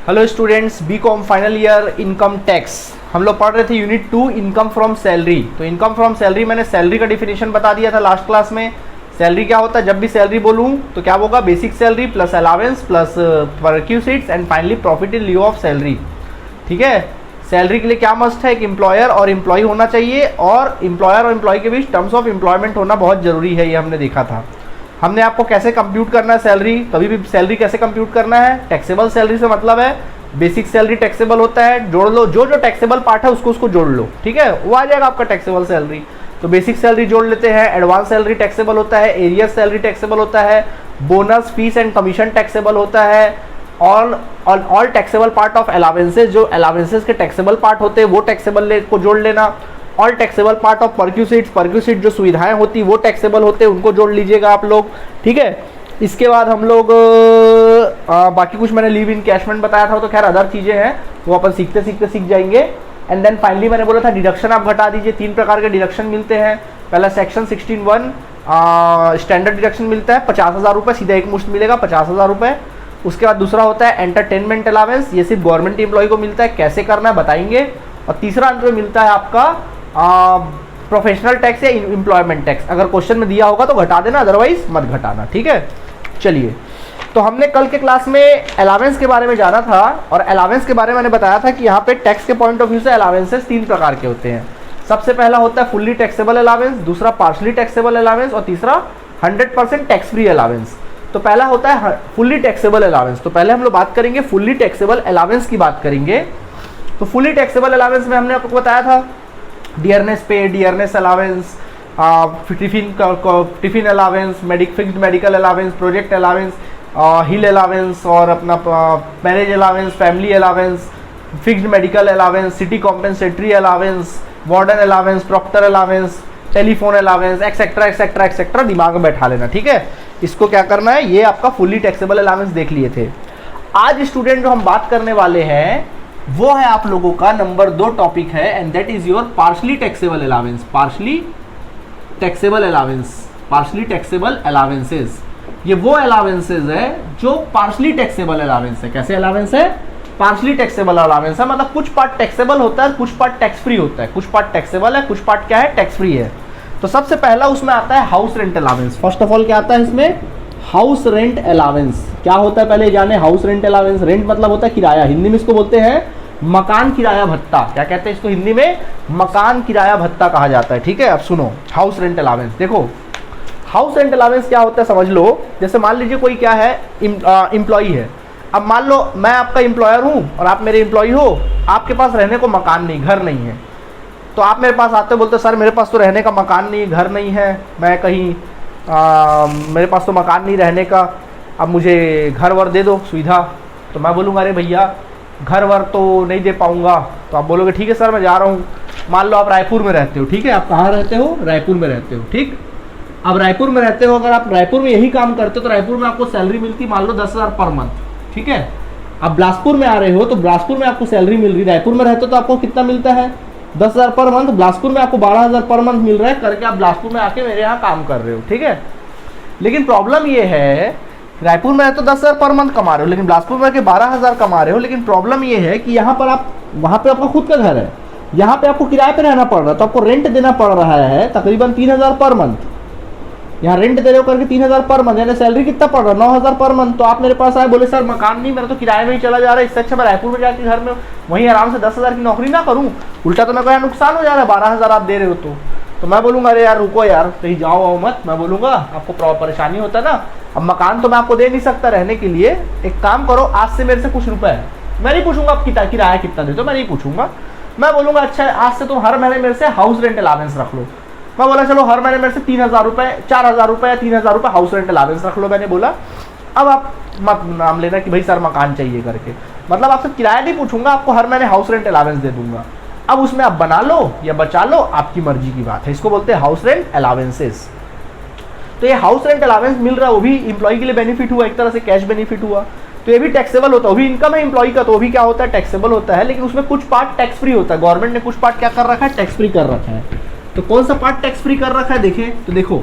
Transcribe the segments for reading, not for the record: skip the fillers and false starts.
Hello students, BCom final year income tax हम लोग पढ़ रहे थे यूनिट 2 इनकम फ्रॉम सैलरी। तो इनकम फ्रॉम सैलरी मैंने सैलरी का डिफिनेशन बता दिया था लास्ट क्लास में। सैलरी क्या होता है, जब भी सैलरी बोलूँ तो क्या होगा, basic salary plus allowance plus perquisites and finally profit in lieu of salary. ठीक है, सैलरी के लिए क्या मस्ट है, एक एम्प्लॉयर और एम्प्लॉय होना चाहिए और एम्प्लॉयर और एम्प्लॉय के बीच टर्म्स ऑफ एम्प्लॉयमेंट होना बहुत जरूरी है। ये हमने देखा था। हमने आपको कैसे कंप्यूट करना है सैलरी, कभी भी सैलरी कैसे कंप्यूट करना है, टैक्सेबल सैलरी से मतलब है बेसिक सैलरी टैक्सेबल होता है, जोड़ लो जो टैक्सेबल पार्ट है उसको जोड़ लो, ठीक है, वो आ जाएगा आपका टैक्सेबल सैलरी। तो बेसिक सैलरी जोड़ लेते हैं, एडवांस सैलरी टैक्सेबल होता है, एरियर सैलरी टैक्सेबल होता है, bonus fees and commission taxable होता है, all taxable part of allowances, जो अलावेंसेज के टैक्सेबल पार्ट होते हैं वो टैक्सेबल को जोड़ लेना, ऑल टैक्सेबल पार्ट ऑफ परक्यूसिट जो सुविधाएं होती वो टैक्सेबल होते हैं उनको जोड़ लीजिएगा आप लोग। ठीक है, इसके बाद हम लोग बाकी कुछ मैंने लीव इन कैशमेंट बताया था, तो खैर अदर चीज़ें हैं वो अपन सीखते सीखते सीख जाएंगे। एंड देन फाइनली मैंने बोला था डिडक्शन आप घटा दीजिए। 3 प्रकार के डिडक्शन मिलते हैं। पहला सेक्शन 16(1) स्टैंडर्ड डिडक्शन मिलता है 50,000 रुपये, सीधा एक मुश्त मिलेगा 50,000 रुपये। उसके बाद दूसरा होता है एंटरटेनमेंट अलावेंस, ये सिर्फ गवर्नमेंट एम्प्लॉय को मिलता है, कैसे करना है बताएंगे। और तीसरा अंत में मिलता है आपका प्रोफेशनल टैक्स या एम्प्लॉयमेंट टैक्स। अगर क्वेश्चन में दिया होगा तो घटा देना, अदरवाइज मत घटाना। ठीक है, चलिए, तो हमने कल के क्लास में अलावेंस के बारे में जाना था और अलावेंस के बारे में मैंने बताया था कि यहाँ पे टैक्स के पॉइंट ऑफ व्यू से अलावेंसेस 3 प्रकार के होते हैं। सबसे पहला होता है फुल्ली टैक्सेबल अलावेंस, दूसरा पार्शली टैक्सेबल अलावेंस और तीसरा 100% टैक्स फ्री अलावेंस। तो पहला होता है फुल्ली टैक्सेबल अलावेंस। तो पहले हम लोग बात करेंगे फुल्ली टैक्सेबल अलावेंस की बात करेंगे। तो फुल्ली टैक्सेबल अलावेंस में हमने आपको बताया था dearness pay, dearness allowance, tiffin allowance, fixed medical allowance, project allowance, hill allowance और अपना marriage allowance, family allowance, fixed medical allowance, city compensatory allowance, warden allowance, proctor allowance, telephone allowance, etcetera etcetera etcetera. दिमाग में बैठा लेना, ठीक है। इसको क्या करना है, ये आपका फुल्ली टैक्सेबल अलावेंस देख लिए थे। आज स्टूडेंट जो हम बात करने वाले हैं वो है आप लोगों का नंबर 2 टॉपिक है, and that is your partially taxable allowance. Partially taxable allowance, partially taxable allowances, ये वो अलावेंसेस है जो पार्शली टैक्सेबल अलावेंस है। कैसे अलावेंस है, पार्शली टैक्सेबल अलावेंस है, मतलब कुछ पार्ट टैक्सेबल होता है, कुछ पार्ट टैक्स फ्री होता है, कुछ पार्ट टैक्सेबल है, कुछ पार्ट क्या है, टैक्स फ्री है। तो सबसे पहला उसमें आता है house rent allowance. First of all क्या आता है इसमें, हाउस रेंट अलावेंस। क्या होता है पहले जाने, हाउस रेंट अलावेंस। रेंट मतलब होता है किराया, हिंदी में इसको बोलते हैं मकान किराया भत्ता। क्या कहते हैं इसको हिंदी में, मकान किराया भत्ता कहा जाता है। ठीक है, अब सुनो हाउस रेंट अलावेंस। देखो हाउस रेंट अलावेंस क्या होता है समझ लो। जैसे मान लीजिए कोई क्या है, एम्प्लॉई है। अब मान लो मैं आपका एम्प्लॉयर हूँ और आप मेरे एम्प्लॉई हो, आपके पास रहने को मकान नहीं, घर नहीं है। तो आप मेरे पास आते हो, बोलते सर मेरे पास तो रहने का मकान नहीं, घर नहीं है, मैं कहीं मेरे पास तो मकान नहीं रहने का, अब मुझे घर वर दे दो सुविधा। तो मैं बोलूँगा अरे भैया घर वर तो नहीं दे पाऊँगा। तो आप बोलोगे ठीक है सर मैं जा रहा हूँ। मान लो आप रायपुर में रहते हो, ठीक है, आप कहाँ रहते हो, रायपुर में रहते हो। ठीक, अब रायपुर में रहते हो, अगर आप रायपुर में यही काम करते हो तो रायपुर में आपको सैलरी मिलती मान लो 10,000 पर मंथ। ठीक है, अब बिलासपुर में आ रहे हो तो बिलासपुर में आपको सैलरी मिल रही, रायपुर में रहते हो तो आपको कितना मिलता है 10,000 पर मंथ, बिलासपुर में आपको 12,000 पर मंथ मिल रहा है, करके आप बिलासपुर में आके मेरे यहाँ काम कर रहे हो। ठीक है, लेकिन प्रॉब्लम ये है रायपुर में तो 10,000 पर मंथ कमा रहे हो, लेकिन बिलासपुर में आके 12,000 कमा रहे हो। लेकिन प्रॉब्लम ये है कि यहाँ पर आप, वहाँ पे आपका खुद का घर है, यहाँ पे आपको किराए पे रहना पड़ रहा है, तो आपको रेंट देना पड़ रहा है तकरीबन 3,000 पर मंथ। यहाँ रेंट दे रहे हो करके 3,000 पर मंथ, यानी सैलरी कितना पड़ रहा है 9,000 पर मंथ। तो आप मेरे पास आए, बोले सर मकान नहीं, मेरा तो किराए में ही चला जा रहा है, इससे अच्छा मैं रायपुर में जाके घर में वहीं आराम से 10,000 की नौकरी ना करूँ, उल्टा तो मेरे को यहाँ नुकसान हो जा रहा है, 12,000 आप दे रहे हो। तो मैं बोलूँगा अरे यार रुको यार, कहीं जाओ आओ मत। मैं बोलूँगा आपको परेशानी होता है ना, अब मकान तो मैं आपको दे नहीं सकता रहने के लिए, एक काम करो आज से मेरे से कुछ रुपए है, मैं नहीं पूछूंगा आप किराया कितना देते हो, मैं नहीं पूछूंगा। मैं बोलूँगा अच्छा आज से तुम हर महीने मेरे से हाउस रेंट अलावेंस रख लो। मैं बोला चलो हर महीने मेरे से 3,000 रुपये, 4,000 रुपये या 3,000 रुपये हाउस रेंट अलावेंस रख लो। मैंने बोला अब आप मत नाम लेना कि भाई सर मकान चाहिए करके, मतलब आपसे किराया नहीं पूछूंगा, आपको हर महीने हाउस रेंट अलावेंस दे दूंगा। अब उसमें आप बना लो या बचा लो, आपकी मर्जी की बात है। इसको बोलते हैं हाउस रेंट अलावेंसेस। तो ये हाउस रेंट अलावेंस मिल रहा है, वो भी एम्प्लॉय के लिए बेनिफिट हुआ, एक तरह से कैश बेनिफिट हुआ, तो ये भी टैक्सेबल होता है। वो भी इनकम है एम्प्लॉय का, तो वो भी क्या होता है, टैक्सेबल होता है। लेकिन उसमें कुछ पार्ट टैक्स फ्री होता है, गवर्नमेंट ने कुछ पार्ट क्या कर रखा है, टैक्स फ्री कर रखा है। तो कौन सा पार्ट टैक्स फ्री कर रखा है देखें तो, देखो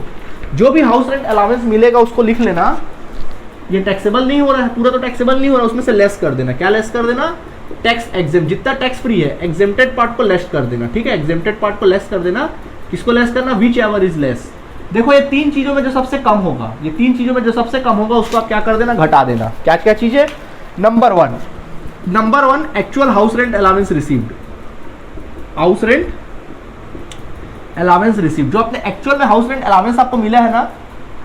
जो भी हाउस रेंट अलावेंस मिलेगा उसको लिख लेना ये टैक्सेबल नहीं हो रहा है, पूरा तो टैक्सेबल नहीं हो रहा, उसमें से लेस कर देना। क्या लेस कर देना? टैक्स एग्जेम, जितना टैक्स फ्री है एग्जेम्प्टेड पार्ट को लेस कर देना, ठीक है, एग्जेम्प्टेड पार्ट को लेस कर देना। किसको लेस करना? Which ever is less. देखो ये तीन चीजों में जो सबसे कम होगा, ये तीन चीजों में जो सबसे कम होगा उसको आप क्या कर देना? घटा देना। क्या क्या चीजें? Number one actual house rent allowance received, house rent allowance received, जो अपने एक्चुअल में हाउस रेंट अलाउंस आपको मिला है ना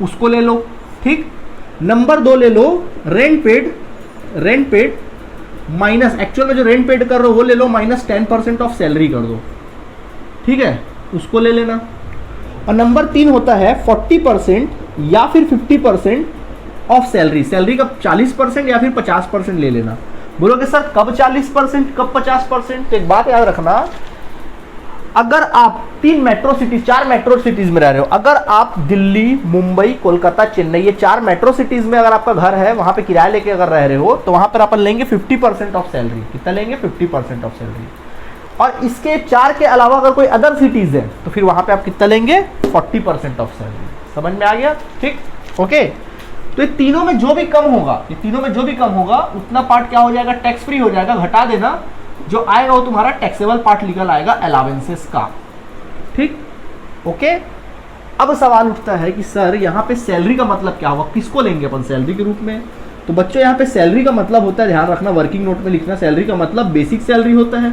उसको ले लो, ठीक। नंबर 2 ले लो रेंट पेड माइनस, एक्चुअल में जो रेंट पेड कर रहे हो वो ले लो, माइनस 10% ऑफ सैलरी कर दो, ठीक है, उसको ले लेना। और नंबर 3 होता है 40% या फिर 50% ऑफ सैलरी, सैलरी का 40% या फिर 50% ले लेना। बोलोगे सर कब 40% कब 50%? तो एक बात याद रखना, अगर आप 4 मेट्रो सिटीज में रह रहे हो, अगर आप दिल्ली, मुंबई, कोलकाता, चेन्नई, ये 4 मेट्रो सिटीज में अगर आपका घर है, वहां पे किराया लेके अगर रह रहे हो, तो वहां पर अपन लेंगे 50% ऑफ सैलरी। कितना लेंगे? 50% ऑफ सैलरी। और इसके 4 के अलावा अगर कोई अदर सिटीज है तो फिर वहां पे आप कितना लेंगे? 40% ऑफ सैलरी। समझ में आ गया? ठीक, ओके। तो ये तीनों में जो भी कम होगा उतना पार्ट क्या हो जाएगा? टैक्स फ्री हो जाएगा, घटा देना। जो आएगा वो तुम्हारा टैक्सेबल पार्ट निकल आएगा अलावेंसेस का, ठीक, ओके। अब सवाल उठता है कि सर यहाँ पे सैलरी का मतलब क्या होगा? किसको लेंगे अपन सैलरी के रूप में? तो बच्चों यहाँ पे सैलरी का मतलब होता है, ध्यान रखना, वर्किंग नोट में लिखना, सैलरी का मतलब बेसिक सैलरी होता है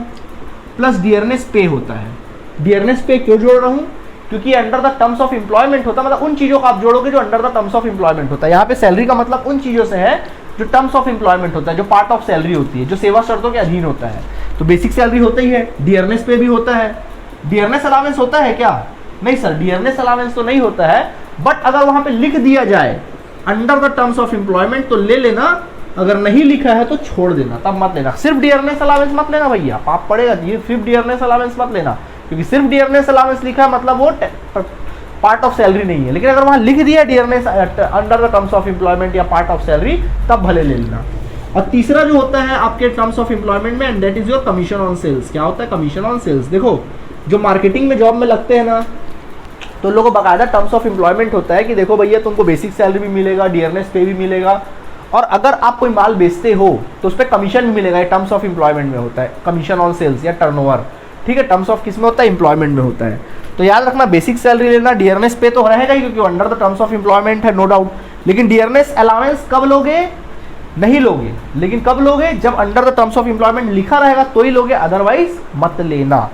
प्लस डियरनेस पे होता है। डियरनेस पे क्यों जोड़ रहा हूँ? क्योंकि under the terms of employment होता है, मतलब उन चीजों का आप जोड़ोगे जो under the terms of employment होता है। यहाँ पे सैलरी का मतलब उन चीजों से है जो टर्म्स ऑफ एम्प्लॉयमेंट होता है, जो पार्ट ऑफ सैलरी होती है, जो सेवा शर्तों के अधीन होता है। तो बेसिक सैलरी होता ही है, डियरनेस पे भी होता है। डियरनेस अलावेंस होता है क्या? नहीं सर, डियरनेस अलावेंस तो नहीं होता है, बट अगर वहां पे लिख दिया जाए under the terms of employment तो ले लेना, अगर नहीं लिखा है तो छोड़ देना, तब मत लेना। सिर्फ डियरनेस अलावेंस मत लेना भैया, पाप पड़ेगा। ये सिर्फ डियरनेस अलावेंस मत लेना, क्योंकि सिर्फ डियरनेस अलावेंस लिखा है मतलब वो पार्ट ऑफ सैलरी नहीं है। लेकिन अगर वहां लिख दिया dearness under the terms of employment या पार्ट ऑफ सैलरी, तब भले ले लेना। और तीसरा जो होता है आपके टर्म्स ऑफ एम्प्लॉयमेंट में, and that is your commission on sales. क्या होता है? Commission on sales. देखो जो मार्केटिंग में जॉब में लगते हैं ना, तो लोगों को बकायदा टर्म्स ऑफ एम्प्लॉयमेंट होता है कि देखो भैया तुमको बेसिक सैलरी भी मिलेगा, डियरनेस पे भी मिलेगा, और अगर आप कोई माल बेचते हो तो उस पर कमीशन भी मिलेगा। ये टर्म्स ऑफ एम्प्लॉयमेंट में होता है, कमीशन ऑन सेल्स या टर्नओवर, ठीक है। टर्म्स ऑफ किस में होता है? एम्प्लॉयमेंट में होता है। तो याद रखना बेसिक सैलरी लेना, डियरनेस पे तो रहेगा ही क्योंकि under the terms of employment है, नो डाउट। लेकिन डियरनेस अलाउंस कब लोगे? नहीं लोगे। लेकिन कब लोगे? जब under the terms of employment लिखा रहेगा तो ही लोगे, अदरवाइज मत लेना।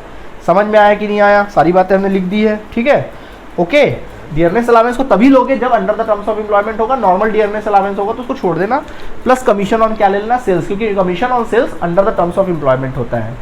समझ में आया कि नहीं आया? सारी बातें हमने लिख दी है, ठीक है, ओके। डियरनेस अलाउंस को तभी लोगे जब under the terms of employment होगा। नॉर्मल डियरनेस अलाउंस होगा तो उसको छोड़ देना। प्लस कमीशन ऑन क्या ले लेना? सेल्स, क्योंकि commission on sales under the terms of employment होता है।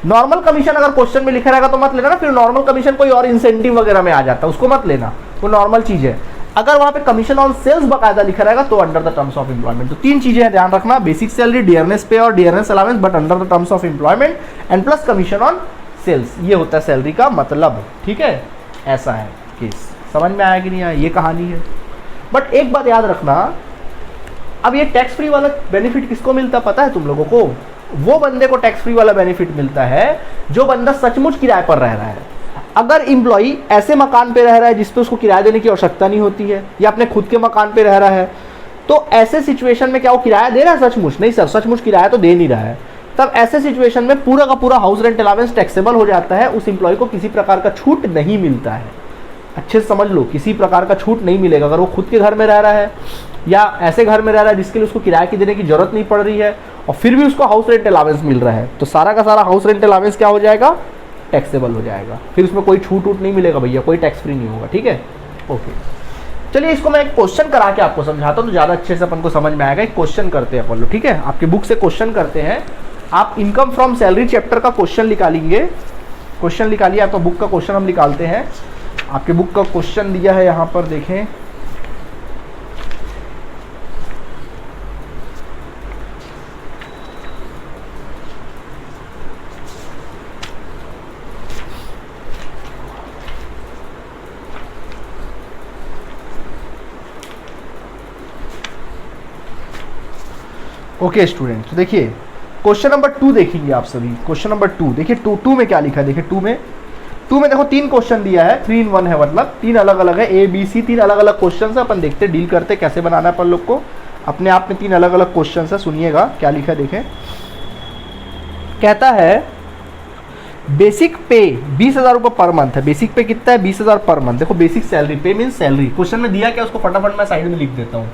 नॉर्मल कमीशन अगर क्वेश्चन में लिखा रहेगा तो मत लेना ना, फिर नॉर्मल कमीशन कोई और इंसेंटिव वगैरह में आ जाता है, उसको मत लेना, वो नॉर्मल चीज है। अगर वहां पे कमीशन ऑन सेल्स बकायदा लिखा रहेगा तो under the terms of employment. तो 3 चीजें हैं, ध्यान रखना, बेसिक सैलरी, डियरनेस पे और dearness allowance, but under the terms of employment, and plus commission on sales. ये होता है सैलरी का मतलब, ठीक है। ऐसा है केस। समझ में आया कि नहीं आया? ये कहानी है। बट एक बात याद रखना, अब ये टैक्स फ्री वाला बेनिफिट किसको मिलता है पता है तुम लोगों को? वो बंदे को टैक्स फ्री वाला बेनिफिट मिलता है जो बंदा सचमुच किराए पर रह रहा है। अगर इम्प्लॉई ऐसे मकान पे रह रहा है जिसपे उसको किराया देने की आवश्यकता नहीं होती है, या अपने खुद के मकान पे रह रहा है, तो ऐसे सिचुएशन में क्या वो किराया दे रहा है सचमुच? नहीं सर, सचमुच किराया तो दे नहीं रहा है। तब ऐसे सिचुएशन में पूरा का पूरा हाउस रेंट अलाउंस टैक्सेबल हो जाता है, उस इम्प्लॉय को किसी प्रकार का छूट नहीं मिलता है। अच्छे से समझ लो, किसी प्रकार का छूट नहीं मिलेगा। अगर वो खुद के घर में रह रहा है या ऐसे घर में रह रहा है जिसके लिए उसको किराया की देने की जरूरत नहीं पड़ रही है, और फिर भी उसको हाउस रेंट अलाउंस मिल रहा है, तो सारा का सारा हाउस रेंट अलाउंस क्या हो जाएगा? टैक्सेबल हो जाएगा। फिर उसमें कोई छूट वूट नहीं मिलेगा भैया, कोई टैक्स फ्री नहीं होगा, ठीक है, ओके। चलिए इसको मैं एक क्वेश्चन करा के आपको समझाता हूँ तो ज़्यादा अच्छे से अपन को समझ में आएगा। एक क्वेश्चन करते हैं अपन लोग, ठीक है। आपकी बुक से क्वेश्चन करते हैं। आप इनकम फ्रॉम सैलरी चैप्टर का क्वेश्चन निकालेंगे। क्वेश्चन निकालिए, आपका बुक का क्वेश्चन हम निकालते हैं। आपके बुक का क्वेश्चन दिया है यहाँ पर, देखें। ओके स्टूडेंट, तो देखिए क्वेश्चन नंबर 2 देखेंगे आप सभी। क्वेश्चन नंबर 2 देखिए, 2 में क्या लिखा है? देखिए 2 में देखो 3 क्वेश्चन दिया है, 3 in 1 है, मतलब 3 अलग अलग है, A B C 3 अलग अलग क्वेश्चन है। अपन देखते डील करते कैसे बनाना है अपन लोग को। अपने आप में 3 अलग अलग क्वेश्चन है, सुनिएगा क्या लिखा है देखें। कहता है बेसिक पे 20,000 रुपये पर मंथ है। बेसिक पे कितना है? 20,000 पर मंथ। देखो बेसिक सैलरी, पे मीन सैलरी। क्वेश्चन में दिया क्या उसको फटाफट मैं साइड में लिख देता हूँ,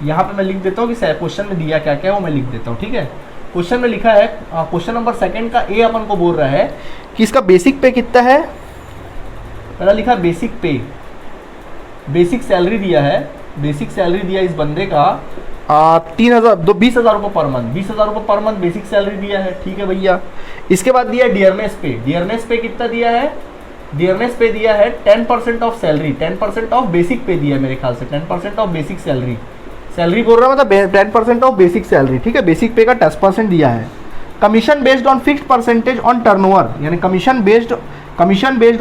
यहाँ पे मैं लिख देता हूँ कि क्वेश्चन में दिया क्या क्या है वो मैं लिख देता हूँ, ठीक है। क्वेश्चन में लिखा है, क्वेश्चन नंबर 2 का ए अपन को बोल रहा है कि इसका बेसिक पे कितना है। पहला लिखा बेसिक पे, बेसिक सैलरी दिया है, बेसिक सैलरी दिया इस बंदे का 20,000 रुपये पर मंथ, 20,000 रुपये पर मंथ बेसिक सैलरी दिया है, ठीक है भैया। इसके बाद दिया डियरनेस पे, डियरनेस पे कितना दिया है? डियरनेस पे दिया है 10% ऑफ सैलरी, 10% ऑफ बेसिक पे दिया है मेरे ख्याल से, 10% ऑफ बेसिक सैलरी, सैलरी बोल रहा मतलब 10% ऑफ बेसिक सैलरी, ठीक है। बेसिक पे का 10% दिया है। Commission based on fixed percentage on turnover, यानी commission based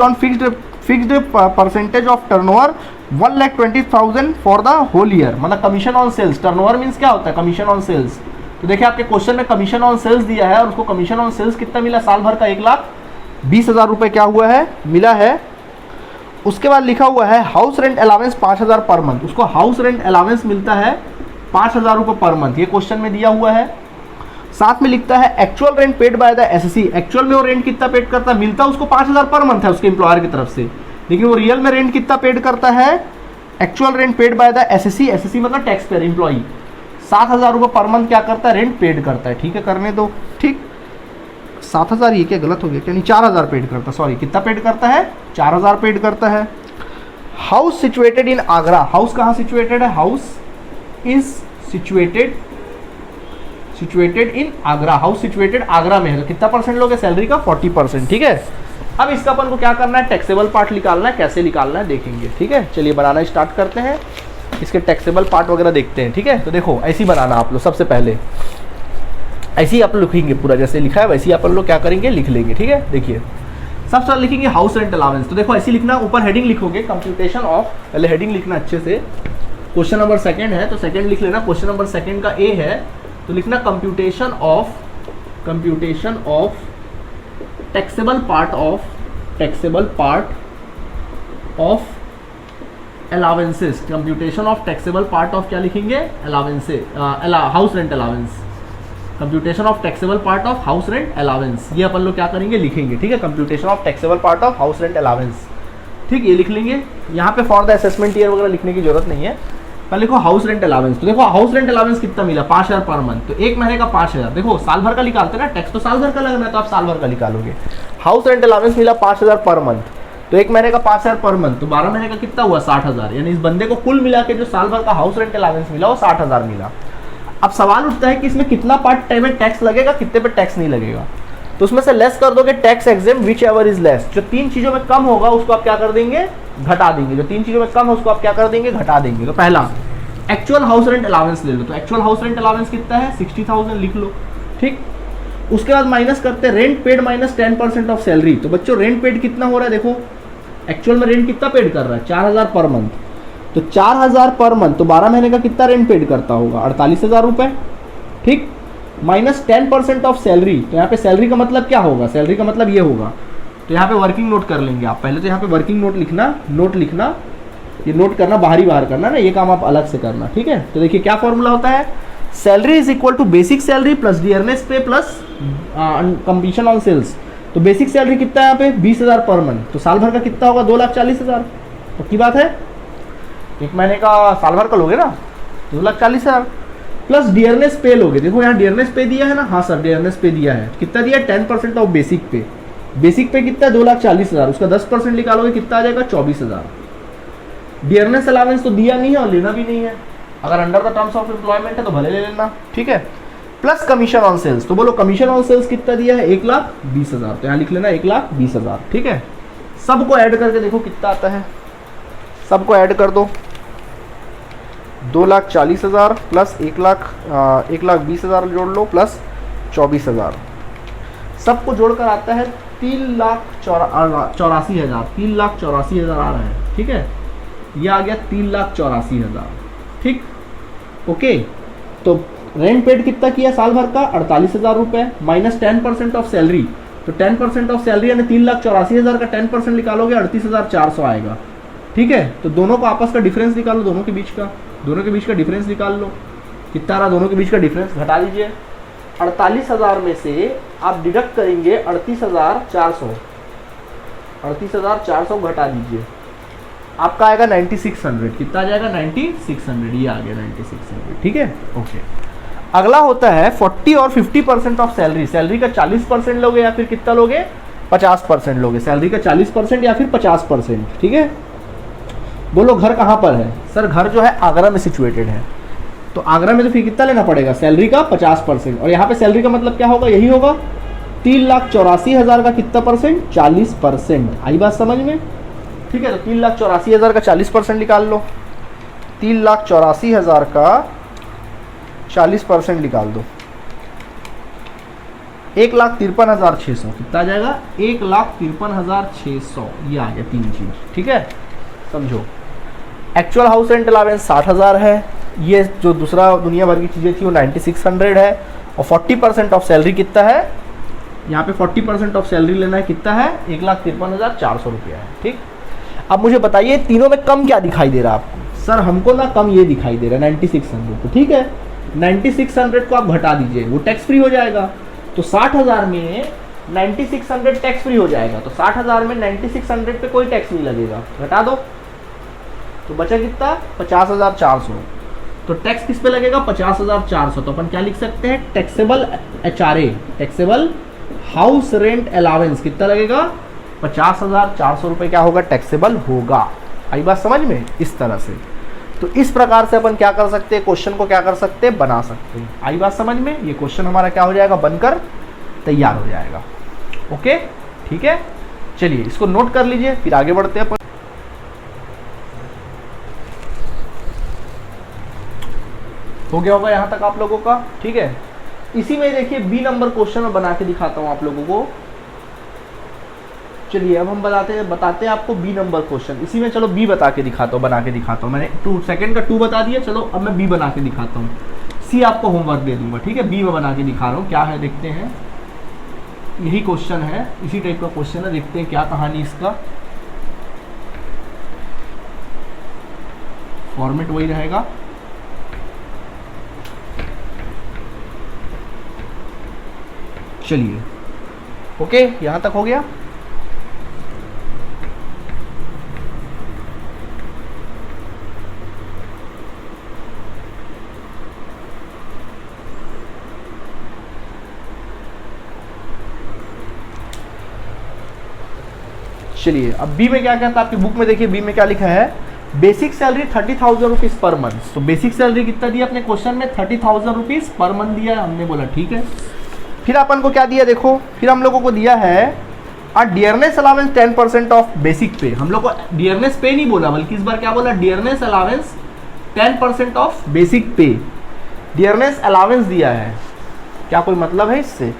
on fixed percentage of turnover 1,20,000 for the whole year, मतलब commission on sales. Turnover means क्या होता है? Commission on sales. तो देखिए आपके क्वेश्चन में कमीशन ऑन सेल्स दिया है और उसको कमीशन ऑन सेल्स कितना मिला साल भर का? 1,20,000 रुपये क्या हुआ है? मिला है। उसके बाद लिखा हुआ है house rent allowance 5,000 per month, उसको हाउस रेंट अलावेंस मिलता है 5,000 रुपये पर मंथ, ये क्वेश्चन में दिया हुआ है। साथ में लिखता है actual rent paid by the assessee, actual में वो रेंट कितना पेड करता है? मिलता उसको 5,000 पर मंथ है उसके एम्प्लॉयर की तरफ से, लेकिन वो रियल में रेंट कितना पेड करता है? Actual rent paid by the assessee, SSC मतलब टैक्स पेयर एम्प्लॉई, 7,000 रुपये पर मंथ क्या करता है? रेंट पेड करता है, ठीक है, करने दो, ठीक। 7,000 ये क्या गलत हो गया क्या? नहीं 4,000 पेड करता, सॉरी कितना पेड करता है? 4,000 पेड करता है। House situated in Agra, house कहाँ सिचुएटेड है? House is situated in Agra, house situated Agra में है। तो कितना परसेंट लोगे सैलरी का? 40%, ठीक है। अब इसका अपन को क्या करना है? टैक्सेबल पार्ट निकालना है, कैसे निकालना है देखेंगे, ठीक है। चलिए बनाना स्टार्ट करते हैं, इसके टैक्सेबल पार्ट वगैरह देखते हैं, ठीक है। तो देखो ऐसे ही बनाना आप लोग, सबसे पहले ऐसे ही आप लोग लिखेंगे, पूरा जैसे लिखा है वैसे ही अपन लोग क्या करेंगे? लिख लेंगे, ठीक है। देखिए सबसे पहले लिखेंगे हाउस रेंट अलावेंस। तो देखो ऐसे लिखना, ऊपर हेडिंग लिखोगे कंप्यूटेशन ऑफ, पहले हेडिंग लिखना अच्छे से। क्वेश्चन नंबर 2 है तो 2 लिख लेना। क्वेश्चन नंबर 2 का ए है तो लिखना computation of taxable part of allowances, computation of taxable part of क्या लिखेंगे? Allowances, house rent allowance, computation of taxable part of house rent allowance, ये अपन लोग क्या करेंगे? लिखेंगे, ठीक है। Computation of taxable part of house rent allowance, ठीक, ये लिख लेंगे। यहाँ पे फॉर द असेसमेंट ईयर वगैरह लिखने की जरूरत नहीं है, पहले लिखो हाउस रेंट अलावेंस। तो देखो हाउस रेंट अलावेंस कितना मिला? 5,000 पर मंथ, तो एक महीने का 5,000। देखो साल भर का निकालते ना, टैक्स तो साल भर का लगना है तो आप साल भर का निकालोगे। हाउस रेंट अलावेंस मिला 5,000 पर मंथ, तो एक महीने का 5,000 पर मंथ, तो 12 महीने का कितना हुआ? 60,000। यानी इस बंदे को कुल मिला के जो साल भर का हाउस रेंट अलावेंस मिला वो 60,000 मिला। अब सवाल उठता है कि इसमें कितना पार्ट टाइम में टैक्स लगेगा, कितने पे टैक्स नहीं लगेगा। तो उसमें से लेस कर दोगे tax exempt which ever is less, जो 3 चीजों में कम होगा उसको आप क्या कर देंगे? घटा देंगे। जो 3 चीजों में कम है उसको आप क्या कर देंगे? घटा देंगे। तो पहला एक्चुअल हाउस रेंट अलावेंस ले लो, तो एक्चुअल हाउस रेंट अलावेंस कितना है? 60,000 लिख लो, ठीक। उसके बाद माइनस करते हैं rent paid minus 10% of salary. तो बच्चों रेंट पेड कितना हो रहा है? देखो एक्चुअल में रेंट कितना पेड कर रहा है? 4,000 पर मंथ, तो 4,000 पर मंथ, तो 12 महीने का कितना रेंट पेड करता होगा? 48,000 रुपये, ठीक। माइनस 10% ऑफ सैलरी, तो यहाँ पे सैलरी का मतलब क्या होगा? सैलरी का मतलब ये होगा। तो यहाँ पे वर्किंग नोट कर लेंगे आप, पहले तो यहाँ पे वर्किंग नोट लिखना, ये नोट करना बाहर करना ना, ये काम आप अलग से करना, ठीक है। तो देखिए क्या फॉर्मूला होता है? Salary is equal to basic salary plus dearness pay plus commission on sales. तो बेसिक सैलरी कितना है यहाँ पे? 20,000 पर मंथ, तो साल भर का कितना होगा? 2,40,000। पक्की बात है, एक महीने का साल भर का लोगे ना 2,40,000 प्लस डियरनेस पे लोगे। देखो यहाँ डियरनेस पे दिया है ना, हाँ सर डियरनेस पे दिया है, कितना दिया? 10% ऑफ बेसिक पे। बेसिक पे कितना? 2,40,000, उसका 10% निकालोगे कितना आ जाएगा? 24,000। डियरनेस अलावेंस तो दिया नहीं है और लेना भी नहीं है, अगर under the terms of employment है तो भले ले लेना, ठीक है। प्लस कमीशन ऑन सेल्स, तो बोलो कमीशन ऑन सेल्स कितना दिया है? 1,20,000, तो यहाँ लिख लेना 1,20,000, ठीक है। सबको ऐड करके देखो कितना आता है, सबको ऐड कर दो। 2,40,000 प्लस 1,20,000 जोड़ लो प्लस 24,000, सबको जोड़कर आता है 3,84,000, 3,84,000 आ रहा है, ठीक है। यह आ गया 3,84,000, ठीक, ओके। तो रेंट पेड कितना किया साल भर का? 48,000 रुपये माइनस 10% ऑफ सैलरी, तो 10% ऑफ सैलरी यानी 3,84,000 का 10% निकालोगे 38,400 आएगा, ठीक है। तो दोनों को आपस का डिफरेंस निकालो, दोनों के बीच का डिफरेंस निकाल लो, कितना रहा दोनों के बीच का डिफरेंस, घटा लीजिए। 48,000 में से आप डिडक्ट करेंगे 38,400, 38,400 घटा दीजिए, आपका आएगा 9600। कितना आ जाएगा? 9600, ये आ गया 9600। ठीक है, ओके। अगला होता है 40 और 50% ऑफ सैलरी। सैलरी का 40% लोगे या फिर कितना लोगे? 50% लोगे। सैलरी का 40% या फिर 50%। ठीक है, बोलो घर कहाँ पर है? सर घर जो है आगरा में सिचुएटेड है। तो आगरा में तो फिर कितना लेना पड़ेगा? सैलरी का 50%। और यहाँ पे सैलरी का मतलब क्या होगा? यही होगा 3,84,000 का कितना परसेंट? 40%। आई बात समझ में? ठीक है, तो 3,84,000 का 40% निकाल लो। 3,84,000 का 40% निकाल दो, 1,53,600। कितना आ जाएगा? 1,53,600। ये आ गया तीन चीज। ठीक है, समझो। एक्चुअल हाउस रेंट अलावेंस 60,000 है, ये जो दूसरा दुनिया भर की चीज़ें थी वो 9600 है। और 40% ऑफ सैलरी कितना है? यहाँ पे 40% ऑफ सैलरी लेना है, कितना है? 1,53,400 रुपया है। ठीक, अब मुझे बताइए तीनों में कम क्या दिखाई दे रहा है आपको? सर हमको ना कम ये दिखाई दे रहा है 9600 को। ठीक है, 9600 को आप घटा दीजिए, वो टैक्स फ्री हो जाएगा। तो 60,000 में 9600 टैक्स फ्री हो जाएगा। तो 60,000 में 9600 पे कोई टैक्स नहीं लगेगा, घटा दो तो बचा कितना? 50,400। तो टैक्स किस पे लगेगा? 50,400। तो अपन क्या लिख सकते हैं? Taxable HRA, taxable house rent allowance कितना लगेगा? 50,400 रुपये क्या होगा? टैक्सेबल होगा। आई बात समझ में? इस तरह से। तो इस प्रकार से अपन क्या कर सकते हैं? क्वेश्चन को क्या कर सकते हैं? बना सकते हैं। आई बात समझ में? ये क्वेश्चन हमारा क्या हो जाएगा? बनकर तैयार हो जाएगा। ओके, ठीक है, चलिए इसको नोट कर लीजिए, फिर आगे बढ़ते हैं अपन। हो गया होगा यहाँ तक आप लोगों का? ठीक है, इसी में देखिए बी नंबर क्वेश्चन में बना के दिखाता हूँ आप लोगों को। चलिए अब हम बताते हैं आपको बी नंबर क्वेश्चन। इसी में चलो बी बता के दिखाता हूँ, बना के दिखाता हूँ। मैंने 2 सेकंड का 2 बता दिया, चलो अब मैं बी बना के दिखाता हूँ। सी आपको होमवर्क दे दूंगा। ठीक है, बी में बना के दिखा रहा हूँ। क्या है देखते हैं, यही क्वेश्चन है, इसी टाइप का क्वेश्चन है, देखते हैं क्या कहानी इसका। फॉर्मेट वही रहेगा। चलिए, ओके, यहां तक हो गया। चलिए अब बी में क्या कहता है आपकी बुक में? देखिए बी में क्या लिखा है? Basic salary 30,000 rupees per month. तो बेसिक सैलरी कितना दिया अपने क्वेश्चन में? 30,000 रुपीज पर मंथ दिया है। हमने बोला ठीक है। फिर अपन को क्या दिया? देखो, फिर हम लोगों को दिया है डियरनेस अलावेंस 10% ऑफ बेसिक पे। हम लोग को डियरनेस पे नहीं बोला, बल्कि इस बार क्या बोला? डियरनेस अलावेंस 10% ऑफ बेसिक पे। डियरनेस अलावेंस दिया है, क्या कोई मतलब है इससे?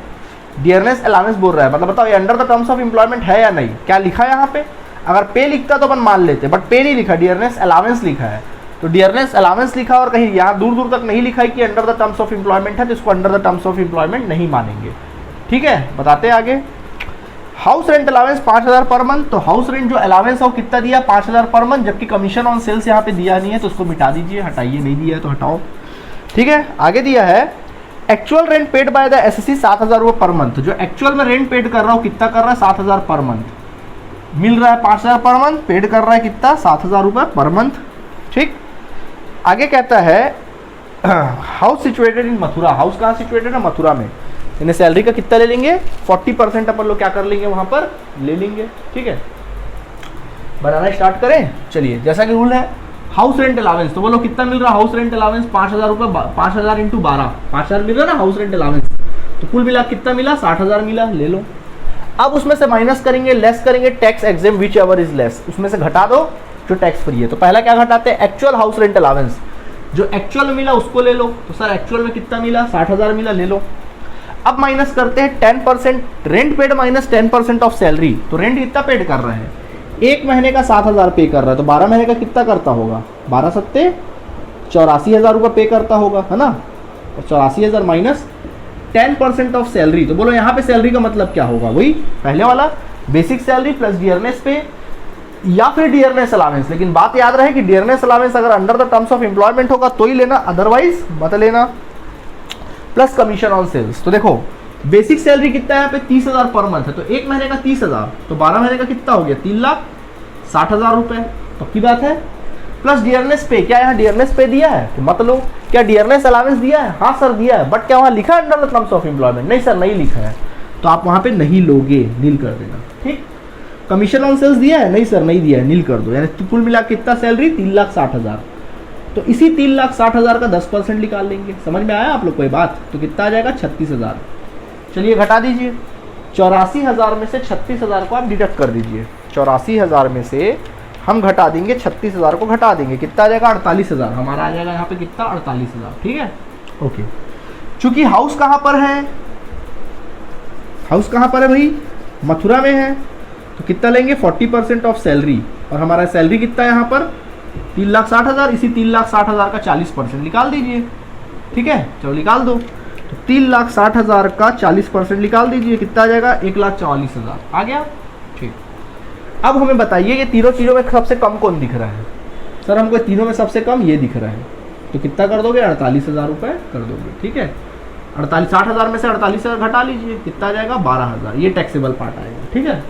डियरनेस अलावेंस बोल रहा है, मतलब बताओ ये under the terms of employment है या नहीं? क्या लिखा है यहाँ पे? अगर पे लिखता तो अपन मान लेते, बट पे नहीं लिखा, डियरनेस अलावेंस लिखा है। तो डियरनेस अलावेंस लिखा और कहीं यहाँ दूर दूर तक नहीं लिखा है कि under the terms of employment है, तो इसको under the terms of employment नहीं मानेंगे। ठीक है, बताते हैं आगे। House rent allowance 5,000 per month. तो हाउस रेंट जो अलावेंस है वो कितना दिया? 5,000 पर मंथ, जबकि कमीशन ऑन सेल्स यहाँ पे दिया नहीं है, तो उसको मिटा दीजिए, हटाइए, नहीं दिया है तो हटाओ। ठीक है, आगे दिया है actual rent paid by the assessee 7,000 रुपये पर मंथ। जो एक्चुअल में रेंट पेड कर रहा हूँ कितना कर रहा है? 7,000 पर मंथ। मिल रहा है 5,000 पर मंथ, पेड कर रहा है कितना? 7,000 रुपये पर मंथ। ठीक, आगे कहता है house situated in Mathura. House कहाँ सिचुएटेड है? मथुरा में। इन्हें सैलरी का कितना ले लेंगे? 40% अपन लोग क्या कर लेंगे? वहाँ पर ले लेंगे। ठीक है, बनाना स्टार्ट करें। चलिए, जैसा कि रूल है हाउस रेंट अलावेंस, तो बोलो कितना मिल रहा है हाउस रेंट अलावेंस? 5,000 रुपये, 5,000 इंटू 12, 5,000 मिल रहा है ना हाउस रेंट अलावेंस। तो कुल मिला कितना मिला? 60,000 मिला, ले लो। अब उसमें से माइनस करेंगे, लेस करेंगे, tax exempt which ever is less, उसमें से घटा दो जो टैक्स फ्री है। तो पहला क्या घटाते हैं? Actual house rent allowance. जो एक्चुअल में मिला उसको ले लो। तो सर एक्चुअल में कितना मिला? 60,000 मिला, ले लो। अब माइनस करते हैं 10% rent paid minus 10% of salary. तो रेंट कितना पेड कर रहे हैं? एक महीने का 7,000 पे कर रहा है, तो 12 महीने का कितना करता होगा? 12 सत्ते 84,000 रुपये पे करता होगा, है ना। और 84,000 माइनस 10% ऑफ सैलरी। तो बोलो यहाँ पे सैलरी का मतलब क्या होगा? वही पहले वाला, basic salary plus dearness pay या फिर डियरनेस अलावेंस। लेकिन बात याद रहे कि डियरनेस अलावेंस अगर under the terms of employment होगा तो ही लेना, अदरवाइज मत लेना। Plus commission on sales. तो देखो बेसिक सैलरी कितना है यहाँ पे 30,000 पर मंथ है, तो एक महीने का 30,000, तो 12 महीने का कितना हो गया 3,60,000 रुपए, पक्की बात है। प्लस डियरनेस पे, क्या यहाँ डियरनेस पे दिया है तो मत लो। क्या डियरनेस अलावेंस दिया है? हाँ सर दिया है, बट क्या वहाँ लिखा है under the terms of employment? नहीं सर नहीं लिखा है, तो आप वहाँ पे नहीं लोगे, नील कर देना। ठीक। कमीशन ऑन सेल्स दिया है? नहीं सर नहीं दिया है, नील कर दो। यानी कुल मिला कितना सैलरी 3,60,000, तो इसी 3,60,000 का 10% निकाल लेंगे। समझ में आया आप लोग कोई बात? तो कितना आ जाएगा 36,000। चलिए घटा दीजिए, 84,000 में से 36,000 को आप डिडक्ट कर दीजिए। 84,000 में से हम घटा देंगे 36,000 को घटा देंगे, कितना आ जाएगा 48,000। हमारा आ जाएगा यहाँ पे कितना 48,000। ठीक है ओके। चूंकि हाउस कहाँ पर है, हाउस कहाँ पर है भाई? मथुरा में है, तो कितना लेंगे 40% ऑफ सैलरी, और हमारा सैलरी कितना है यहाँ पर 3,60,000। इसी 3,60,000 का 40% निकाल दीजिए। ठीक है चलो निकाल दो, तो 3,60,000 का 40% निकाल दीजिए, कितना आ जाएगा 1,44,000 आ गया। ठीक। अब हमें बताइए ये तीनों चीज़ों में सबसे कम कौन दिख रहा है? सर हमको तीनों में सबसे कम ये दिख रहा है, तो कितना कर दोगे 48,000 रुपये कर दोगे। ठीक है 60,000 में से 48,000 घटा लीजिए, कितना आ जाएगा 12,000, ये टैक्सेबल पार्ट आएगा। ठीक है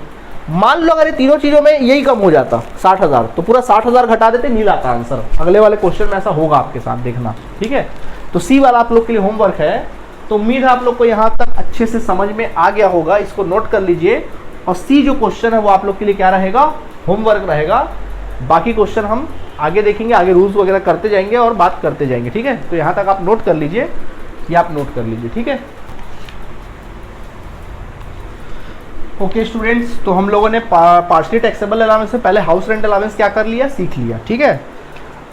मान लो अगर ये तीनों चीज़ों में यही कम हो जाता 60,000, तो पूरा 60,000 घटा देते, नील आता आंसर। अगले वाले क्वेश्चन में ऐसा होगा आपके साथ, देखना। ठीक है तो सी वाला आप लोग के लिए होमवर्क है, तो उम्मीद है आप लोग को यहाँ तक अच्छे से समझ में आ गया होगा, इसको नोट कर लीजिए। और सी जो क्वेश्चन है वो आप लोग के लिए क्या रहेगा, होमवर्क रहेगा। बाकी क्वेश्चन हम आगे देखेंगे, आगे रूल्स वगैरह करते जाएंगे और बात करते जाएंगे। ठीक है तो यहाँ तक आप नोट कर लीजिए, ये आप नोट कर लीजिए। ठीक है ओके स्टूडेंट्स, तो हम लोगों ने पार्शली टैक्सेबल अलाउंस से पहले हाउस रेंट अलाउंस क्या कर लिया, सीख लिया। ठीक है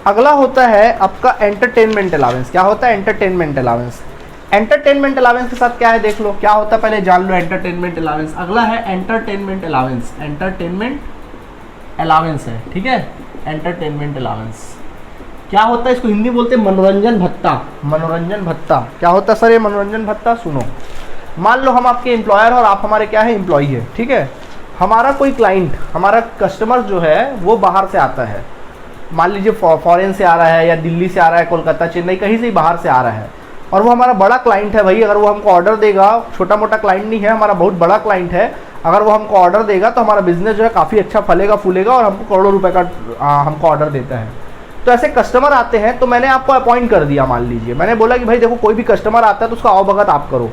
अगला होता है आपका एंटरटेनमेंट अलाउंस। क्या होता है एंटरटेनमेंट अलाउंस? एंटरटेनमेंट अलाउंस के साथ क्या है देख लो, क्या होता है पहले जान लो। एंटरटेनमेंट अलाउंस अगला है एंटरटेनमेंट अलाउंस, एंटरटेनमेंट अलाउंस है। ठीक है एंटरटेनमेंट अलाउंस क्या होता है, इसको हिंदी बोलते हैं मनोरंजन भत्ता। मनोरंजन भत्ता क्या होता है सर? ये मनोरंजन भत्ता सुनो, मान लो हम आपके एम्प्लॉयर और आप हमारे क्या है एम्प्लॉई है। ठीक है हमारा कोई क्लाइंट, हमारा कस्टमर जो है वो बाहर से आता है, मान लीजिए फॉरेन से आ रहा है या दिल्ली से आ रहा है, कोलकाता चेन्नई कहीं से ही बाहर से आ रहा है, और वो हमारा बड़ा क्लाइंट है भाई। अगर वो हमको ऑर्डर देगा, छोटा मोटा क्लाइंट नहीं है, हमारा बहुत बड़ा क्लाइंट है, अगर वो हमको ऑर्डर देगा तो हमारा बिजनेस जो है काफ़ी अच्छा फलेगा फूलेगा और हमको करोड़ों रुपए का हमको ऑर्डर देता है। तो ऐसे कस्टमर आते हैं, तो मैंने आपको अपॉइंट कर दिया। मान लीजिए मैंने बोला कि भाई देखो कोई भी कस्टमर आता है तो उसका आवभगत आप करो।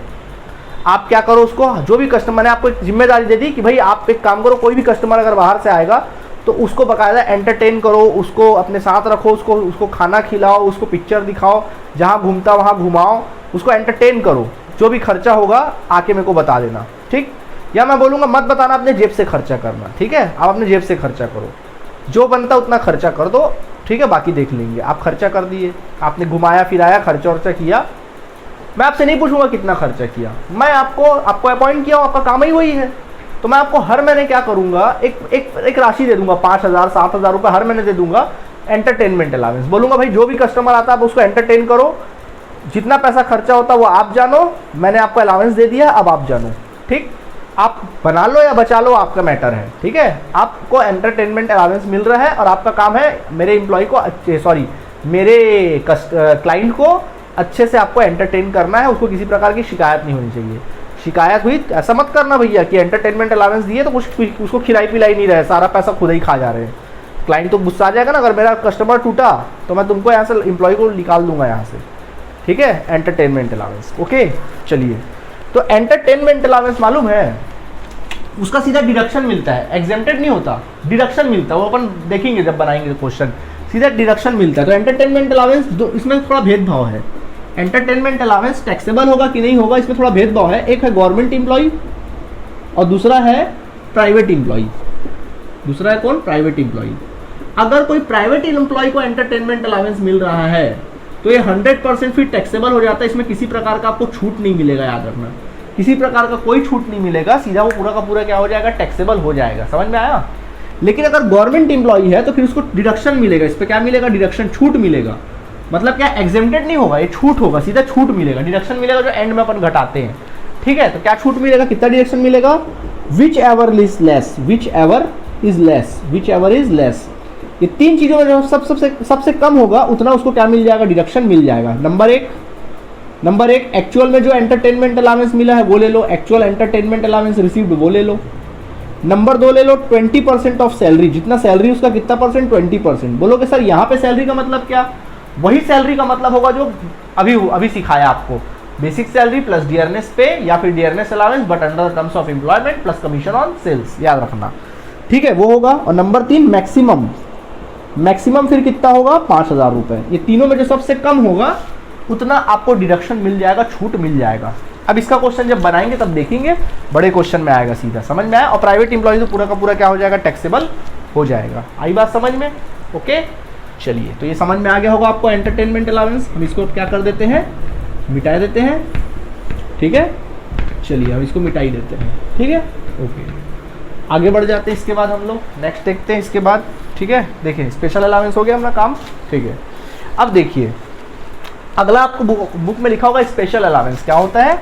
आप क्या करो, उसको जो भी कस्टमर, मैंने आपको एक जिम्मेदारी दे दी कि भाई आप एक काम करो, कोई भी कस्टमर अगर बाहर से आएगा तो उसको बाकायदा एंटरटेन करो, उसको अपने साथ रखो, उसको खाना खिलाओ, उसको पिक्चर दिखाओ, जहाँ घूमता वहाँ घुमाओ, उसको एंटरटेन करो। जो भी खर्चा होगा आके मेरे को बता देना। ठीक, या मैं बोलूँगा मत बताना, अपने जेब से खर्चा करना। ठीक है आप अपने जेब से खर्चा करो, जो बनता उतना खर्चा कर दो। ठीक है बाकी देख लेंगे। आप खर्चा कर दिए, आपने घुमाया फिराया, खर्चा वर्चा किया, मैं आपसे नहीं पूछूंगा कितना खर्चा किया, मैं आपको अपॉइंट किया हूँ, आपका काम ही वही है। तो मैं आपको हर महीने क्या करूंगा, एक राशि दे दूंगा, 5,000 7,000 रुपये हर महीने दे दूंगा एंटरटेनमेंट अलाउंस। बोलूंगा भाई जो भी कस्टमर आता है आप उसको एंटरटेन करो, जितना पैसा खर्चा होता है वो आप जानो, मैंने आपको अलाउंस दे दिया, अब आप जानो। ठीक, आप बना लो या बचा लो, आपका मैटर है। ठीक है आपको एंटरटेनमेंट अलाउंस मिल रहा है और आपका काम है मेरे एम्प्लॉय को मेरे क्लाइंट को अच्छे से आपको एंटरटेन करना है, उसको किसी प्रकार की शिकायत नहीं होनी चाहिए। शिकायत हुई ऐसा मत करना भैया कि एंटरटेनमेंट अलाउंस दिए तो कुछ उसको खिलाई पिलाई नहीं रहे, सारा पैसा खुद ही खा जा रहे हैं। क्लाइंट तो गुस्सा आ जाएगा ना, अगर मेरा कस्टमर टूटा तो मैं तुमको यहाँ से एम्प्लॉय को निकाल दूंगा यहाँ से। ठीक है एंटरटेनमेंट अलाउंस। ओके चलिए, तो एंटरटेनमेंट अलाउंस मालूम है उसका सीधा डिडक्शन मिलता है, एग्जेम्प्टेड नहीं होता, डिडक्शन मिलता है। वो अपन देखेंगे जब बनाएंगे क्वेश्चन, सीधा डिडक्शन मिलता है। तो एंटरटेनमेंट अलाउंस इसमें थोड़ा भेदभाव है। एंटरटेनमेंट अलाउंस टैक्सेबल होगा कि नहीं होगा, इसमें थोड़ा भेदभाव है। एक है गवर्नमेंट एम्प्लॉय और दूसरा है प्राइवेट एम्प्लॉय। दूसरा है कौन, प्राइवेट एम्प्लॉय। अगर कोई प्राइवेट एम्प्लॉय को एंटरटेनमेंट अलाउंस मिल रहा है तो ये 100% फिर टैक्सेबल हो जाता है। इसमें किसी प्रकार का आपको छूट नहीं मिलेगा, याद रखना, किसी प्रकार का कोई छूट नहीं मिलेगा, सीधा वो पूरा का पूरा क्या हो जाएगा, टैक्सेबल हो जाएगा। समझ में आया? लेकिन अगर गवर्नमेंट एम्प्लॉय है तो फिर उसको डिडक्शन मिलेगा। इस पर क्या मिलेगा, डिडक्शन, छूट मिलेगा। मतलब क्या, एग्जेम्प्टेड नहीं होगा, ये छूट होगा, सीधा छूट मिलेगा, डिडक्शन मिलेगा जो एंड में अपन घटाते हैं। ठीक है तो क्या छूट मिलेगा, कितना डिडक्शन मिलेगा, which ever is less, which ever is less, which ever is less. ये तीन चीज़ों में जो सबसे कम होगा उतना उसको क्या मिल जाएगा, डिडक्शन मिल जाएगा। नंबर एक एक्चुअल में जो एंटरटेनमेंट अलाउंस मिला है वो ले लो, एक्चुअल एंटरटेनमेंट अलाउंस रिसीव्ड वो ले लो। नंबर 2 ले लो 20% ऑफ सैलरी, जितना सैलरी उसका कितना परसेंट, 20%। बोलोगे सर यहाँ पे सैलरी का मतलब क्या, वही सैलरी का मतलब होगा जो अभी सिखाया आपको, basic salary plus dearness pay या फिर dearness allowance but under the terms of employment plus commission on sales, याद रखना, ठीक है, वो होगा। और नंबर 3 मैक्सिमम फिर कितना होगा, 5,000 रुपये। ये तीनों में जो सबसे कम होगा उतना आपको डिडक्शन मिल जाएगा, छूट मिल जाएगा। अब इसका क्वेश्चन जब बनाएंगे तब देखेंगे, बड़े क्वेश्चन में आएगा, सीधा समझ में आया। और प्राइवेट एम्प्लॉय तो पूरा का पूरा क्या हो जाएगा, टैक्सेबल हो जाएगा। आई बात समझ में, ओके। चलिए, तो ये समझ में आ गया होगा आपको एंटरटेनमेंट अलाउंस। हम इसको क्या कर देते हैं, मिटा देते हैं, ठीक है। चलिए हम इसको मिटा ही देते हैं, ठीक है, ओके। आगे बढ़ जाते हैं, इसके बाद हम लोग नेक्स्ट देखते हैं इसके बाद, ठीक है। देखिए स्पेशल अलाउंस हो गया अपना काम, ठीक है। अब देखिए अगला आपको बुक में लिखा होगा स्पेशल अलाउंस। क्या होता है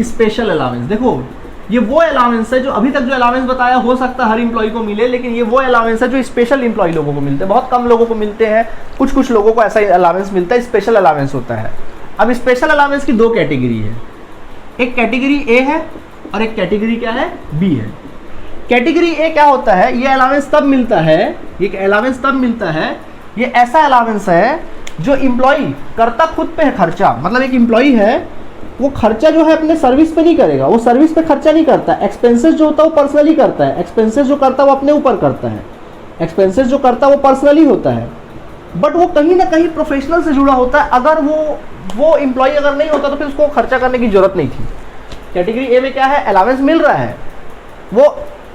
स्पेशल अलाउंस? देखो ये वो अलाउंस है जो अभी तक जो अलाउंस बताया हो सकता है हर इंप्लॉय को मिले, लेकिन ये वो अलाउंस है जो स्पेशल इंप्लॉय लोगों को मिलते हैं, बहुत कम लोगों को मिलते हैं, कुछ लोगों को ऐसा अलाउंस मिलता है, स्पेशल अलाउंस होता है। अब स्पेशल अलाउंस की 2 कैटेगरी है, एक कैटेगरी ए है और एक कैटेगरी क्या है, बी है। कैटेगरी ए क्या होता है, ये अलाउंस तब मिलता है, ये ऐसा अलाउंस है जो इम्प्लॉय करता खुद पे है खर्चा। मतलब एक इम्प्लॉय है वो खर्चा जो है अपने सर्विस पे नहीं करेगा, वो सर्विस पे खर्चा नहीं करता, एक्सपेंसेस जो होता है वो पर्सनली करता है, एक्सपेंसेस जो करता है वो अपने ऊपर करता है, एक्सपेंसेस जो करता है वो पर्सनली होता है, बट वो कहीं ना कहीं प्रोफेशनल से जुड़ा होता है। अगर वो इम्प्लॉय अगर नहीं होता तो फिर उसको खर्चा करने की जरूरत नहीं थी। कैटेगरी ए में क्या है, अलाउंस मिल रहा है, वो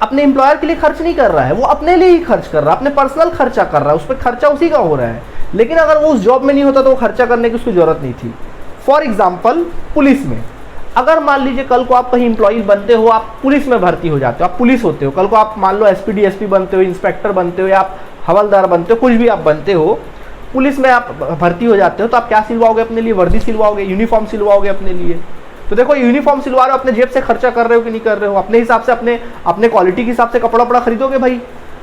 अपने एम्प्लॉयर के लिए खर्च नहीं कर रहा है, वो अपने लिए ही खर्च कर रहा है, अपने पर्सनल खर्चा कर रहा है, उस पर खर्चा उसी का हो रहा है। लेकिन अगर वो उस जॉब में नहीं होता तो वो खर्चा करने की उसको जरूरत नहीं थी। फॉर एग्जाम्पल पुलिस में, अगर मान लीजिए कल को आप कहीं इंप्लॉई बनते हो, आप पुलिस में भर्ती हो जाते हो, आप पुलिस होते हो, कल को आप मान लो एसपी डीएसपी बनते हो, इंस्पेक्टर बनते हो या आप हवलदार बनते हो, कुछ भी आप बनते हो, पुलिस में आप भर्ती हो जाते हो, तो आप क्या सिलवाओगे अपने लिए, वर्दी सिलवाओगे, यूनिफॉर्म सिलवाओगे अपने लिए। तो देखो यूनिफॉर्म सिलवा रहे हो, अपने जेब से खर्चा कर रहे हो कि नहीं कर रहे हो, अपने हिसाब से अपने क्वालिटी के हिसाब से कपड़ा खरीदोगे भाई,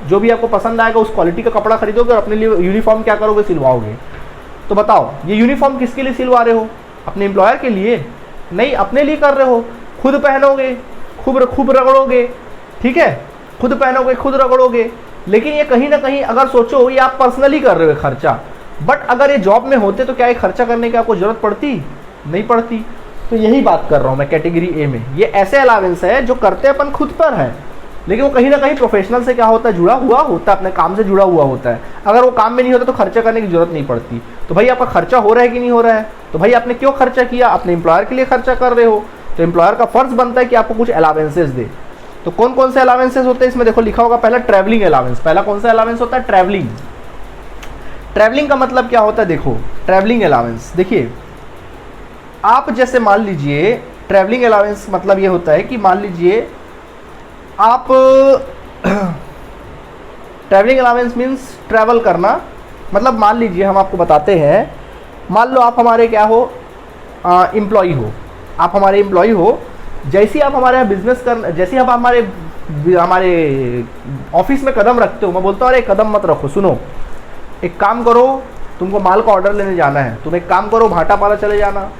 जो भी आपको पसंद आएगा उस क्वालिटी का कपड़ा खरीदोगे और अपने लिए यूनिफॉर्म क्या करोगे, सिलवाओगे। तो बताओ ये यूनिफॉर्म किसके लिए सिलवा रहे हो, अपने एम्प्लॉयर के लिए नहीं, अपने लिए कर रहे हो, खुद पहनोगे, खूब रगड़ोगे, ठीक है, खुद पहनोगे खुद रगड़ोगे। लेकिन ये कहीं ना कहीं अगर सोचो ये आप पर्सनली कर रहे हो खर्चा, बट अगर ये जॉब में होते तो क्या ये खर्चा करने की आपको जरूरत पड़ती, नहीं पड़ती। तो यही बात कर रहा हूँ मैं कैटेगरी ए में, ये ऐसे अलाउंस है जो करते अपन खुद पर है, लेकिन वो कहीं ना कहीं प्रोफेशनल से क्या होता है, जुड़ा हुआ होता है, अपने काम से जुड़ा हुआ होता है। अगर वो काम में नहीं होता तो खर्चा करने की जरूरत नहीं पड़ती। तो भाई आपका खर्चा हो रहा है कि नहीं हो रहा है, तो भाई आपने क्यों खर्चा किया, अपने एम्प्लॉयर के लिए खर्चा कर रहे हो, तो एम्प्लॉयर का फर्ज बनता है कि आपको कुछ अलाउंसेस दे। तो कौन कौन से अलाउंसेस होते हैं इसमें देखो लिखा होगा, पहला ट्रैवलिंग अलाउंस। पहला कौन सा अलाउंस होता है, ट्रैवलिंग। ट्रैवलिंग का मतलब क्या होता है, देखो ट्रैवलिंग अलाउंस, देखिए आप जैसे मान लीजिए ट्रैवलिंग अलाउंस मतलब ये होता है कि मान लीजिए आप ट्रैवलिंग अलाउंस मीन्स ट्रैवल करना, मतलब मान लीजिए हम आपको बताते हैं, मान लो आप हमारे क्या हो, एम्प्लॉई हो, आप हमारे एम्प्लॉई हो, जैसे आप हमारे बिजनेस कर, जैसे आप हमारे ऑफिस में कदम रखते हो, मैं बोलता हूँ अरे कदम मत रखो, सुनो एक काम करो, तुमको माल का ऑर्डर लेने जाना है, तुम एक काम करो भाटापारा चले जाना,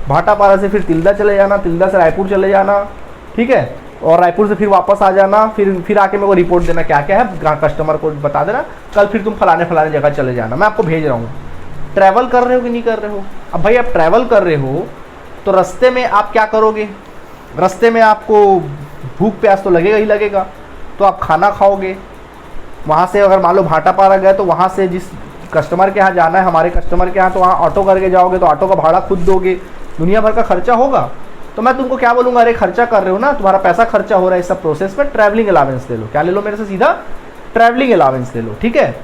भाटापारा से फिर तिल्दा चले जाना, तिल्दा से रायपुर चले जाना, ठीक है, और रायपुर से फिर वापस आ जाना, फिर आके मेरे को रिपोर्ट देना क्या क्या है, कस्टमर को बता देना, कल फिर तुम फलाने जगह चले जाना, मैं आपको भेज रहा हूँ। ट्रैवल कर रहे हो कि नहीं कर रहे हो? अब भाई आप ट्रैवल कर रहे हो तो रास्ते में आप क्या करोगे, रास्ते में आपको भूख प्यास तो लगेगा ही लगेगा, तो आप खाना खाओगे। वहाँ से अगर मान लो भाटापारा गए तो वहाँ से जिस कस्टमर के यहाँ जाना है, हमारे कस्टमर के यहाँ, तो वहाँ ऑटो करके जाओगे तो ऑटो का भाड़ा खुद दोगे, दुनिया भर का खर्चा होगा। तो मैं तुमको क्या बोलूँगा, अरे खर्चा कर रहे हो ना, तुम्हारा पैसा खर्चा हो रहा है इस सब प्रोसेस में, ट्रैवलिंग अलाउंस ले लो। क्या ले लो मेरे से सीधा, ट्रैवलिंग अलाउंस ले लो, ठीक है।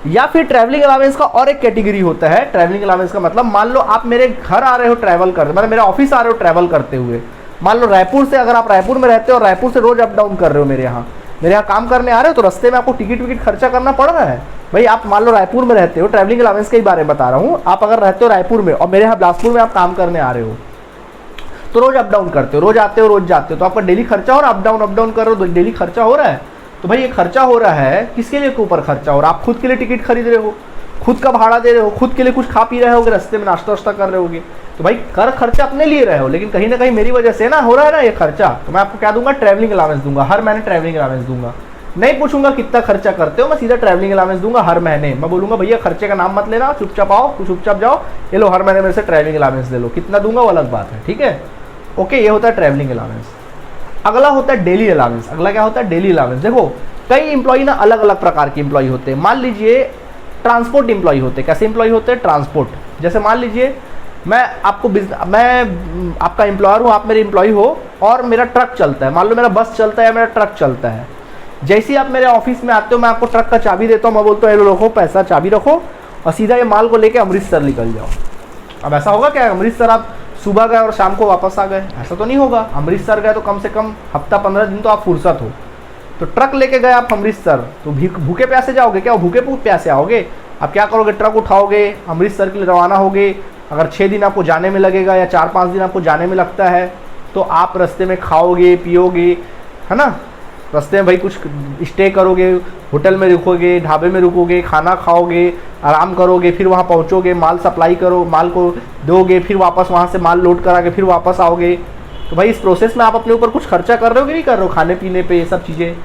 या फिर ट्रैवलिंग अलाउंस का और एक कैटेगरी होता है, ट्रैवलिंग अलाउंस का मतलब मान लो आप मेरे घर आ रहे हो ट्रैवल करते, मतलब मेरे ऑफिस आ रहे हो ट्रैवल करते हुए, मान लो रायपुर से, अगर आप रायपुर में रहते हो और रायपुर से रोज अप डाउन कर रहे हो मेरे यहाँ काम करने आ रहे हो, तो रास्ते में आपको टिकट खर्चा करना पड़ रहा है। भाई आप मान लो रायपुर में रहते हो, ट्रैवलिंग अलाउंस के बारे में बता रहा हूँ, आप अगर रहते हो रायपुर में और मेरे यहाँ बिलासपुर में आप काम करने आ रहे हो, तो रोज अप डाउन करते हो, रोज आते हो रोज जाते हो, तो आपका डेली खर्चा हो रहा है, अप डाउन कर रहे हो, डेली खर्चा हो रहा है। तो भाई ये खर्चा हो रहा है, किसके लिए ऊपर खर्चा हो रहा है? आप खुद के लिए टिकट खरीद रहे हो, खुद का भाड़ा दे रहे हो, खुद के लिए कुछ खा पी रहे होगे, रास्ते में नाश्ता वास्ता कर रहे होगे, तो भाई कर खर्चा अपने लिए रहे हो, लेकिन कहीं ना कहीं मेरी वजह से ना हो रहा है ना ये खर्चा, तो मैं आपको क्या दूंगा? ट्रैवलिंग अलाउंस दूंगा, हर महीने ट्रैवलिंग अलाउंस दूंगा। नहीं पूछूंगा कितना खर्चा करते हो, मैं सीधा ट्रैवलिंग अलाउंस दूंगा हर महीने। मैं बोलूंगा भैया खर्चे का नाम मत लेना, चुपचाप आओ, चुपचाप जाओ, ये लो हर महीने मेरे से ट्रैवलिंग अलाउंस ले लो। कितना दूंगा वो अलग बात है, ठीक है, ओके। ये होता है ट्रैवलिंग अलाउंस। अगला होता है डेली अलाउंस। अगला क्या होता है? Daily allowance. देखो कई इंप्लॉई ना अलग अलग प्रकार के इंप्लॉई होते हैं। मान लीजिए ट्रांसपोर्ट इंप्लॉई होते हैं। कैसे इंप्लॉई होते हैं? ट्रांसपोर्ट। जैसे मान लीजिए मैं आपका एम्प्लॉयर हूँ, आप मेरे एम्प्लॉई हो और मेरा ट्रक चलता है, मान लो मेरा बस चलता है या मेरा ट्रक चलता है। जैसे ही आप मेरे ऑफिस में आते हो, मैं आपको ट्रक का चाबी देता हूँ, मैं बोलता हूँ रखो पैसा, चाबी रखो और सीधा ये माल को लेके अमृतसर निकल जाओ। अब ऐसा होगा क्या अमृतसर आप सुबह गए और शाम को वापस आ गए? ऐसा तो नहीं होगा। अमृतसर गए तो कम से कम हफ्ता 15 दिन तो आप फुर्सत हो। तो ट्रक लेके गए आप अमृतसर, तो भूखे प्यासे जाओगे क्या? भूखे प्यासे आओगे? आप क्या करोगे? ट्रक उठाओगे, अमृतसर के लिए रवाना होगे। अगर 6 दिन आपको जाने में लगेगा या 4-5 दिन आपको जाने में लगता है, तो आप रास्ते में खाओगे पियोगे, है ना, रास्ते में भाई कुछ स्टे करोगे, होटल में रुकोगे, ढाबे में रुकोगे, खाना खाओगे, आराम करोगे, फिर वहाँ पहुँचोगे, माल सप्लाई करो, माल को दोगे, फिर वापस वहाँ से माल लोड करा के फिर वापस आओगे। तो भाई इस प्रोसेस में आप अपने ऊपर कुछ खर्चा कर रहे हो कि नहीं कर रहे हो? खाने पीने पे ये सब चीज़ें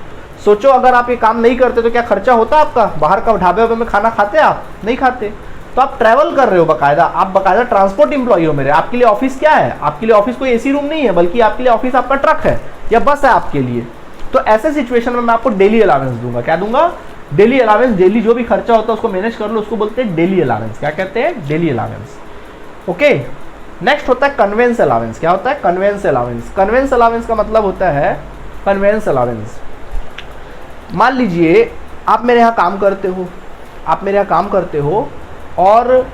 सोचो। अगर आप ये काम नहीं करते तो क्या खर्चा होता आपका? बाहर का ढाबे वाबे में खाना खाते आप? नहीं खाते। तो आप ट्रैवल कर रहे हो बाकायदा, आप बाकायदा ट्रांसपोर्ट इंप्लॉई हो मेरे। आपके लिए ऑफिस क्या है? आपके लिए ऑफिस कोई एसी रूम नहीं है, बल्कि आपके लिए ऑफिस आपका ट्रक है या बस है आपके लिए। तो ऐसे सिचुएशन में मैं आपको डेली अलाउंस दूंगा। क्या दूंगा? Daily allowance. डेली जो भी खर्चा होता है उसको मैनेज कर लो, उसको बोलते हैं डेली अलाउंस। क्या कहते हैं? Daily allowance, okay. नेक्स्ट होता है कन्वेंस अलाउंस। क्या होता है? Convince allowance. कन्वेंस अलाउंस का मतलब होता है कन्वेंस अलाउंस। मान लीजिए आप मेरे यहाँ काम करते हो, आप मेरे यहाँ काम करते हो और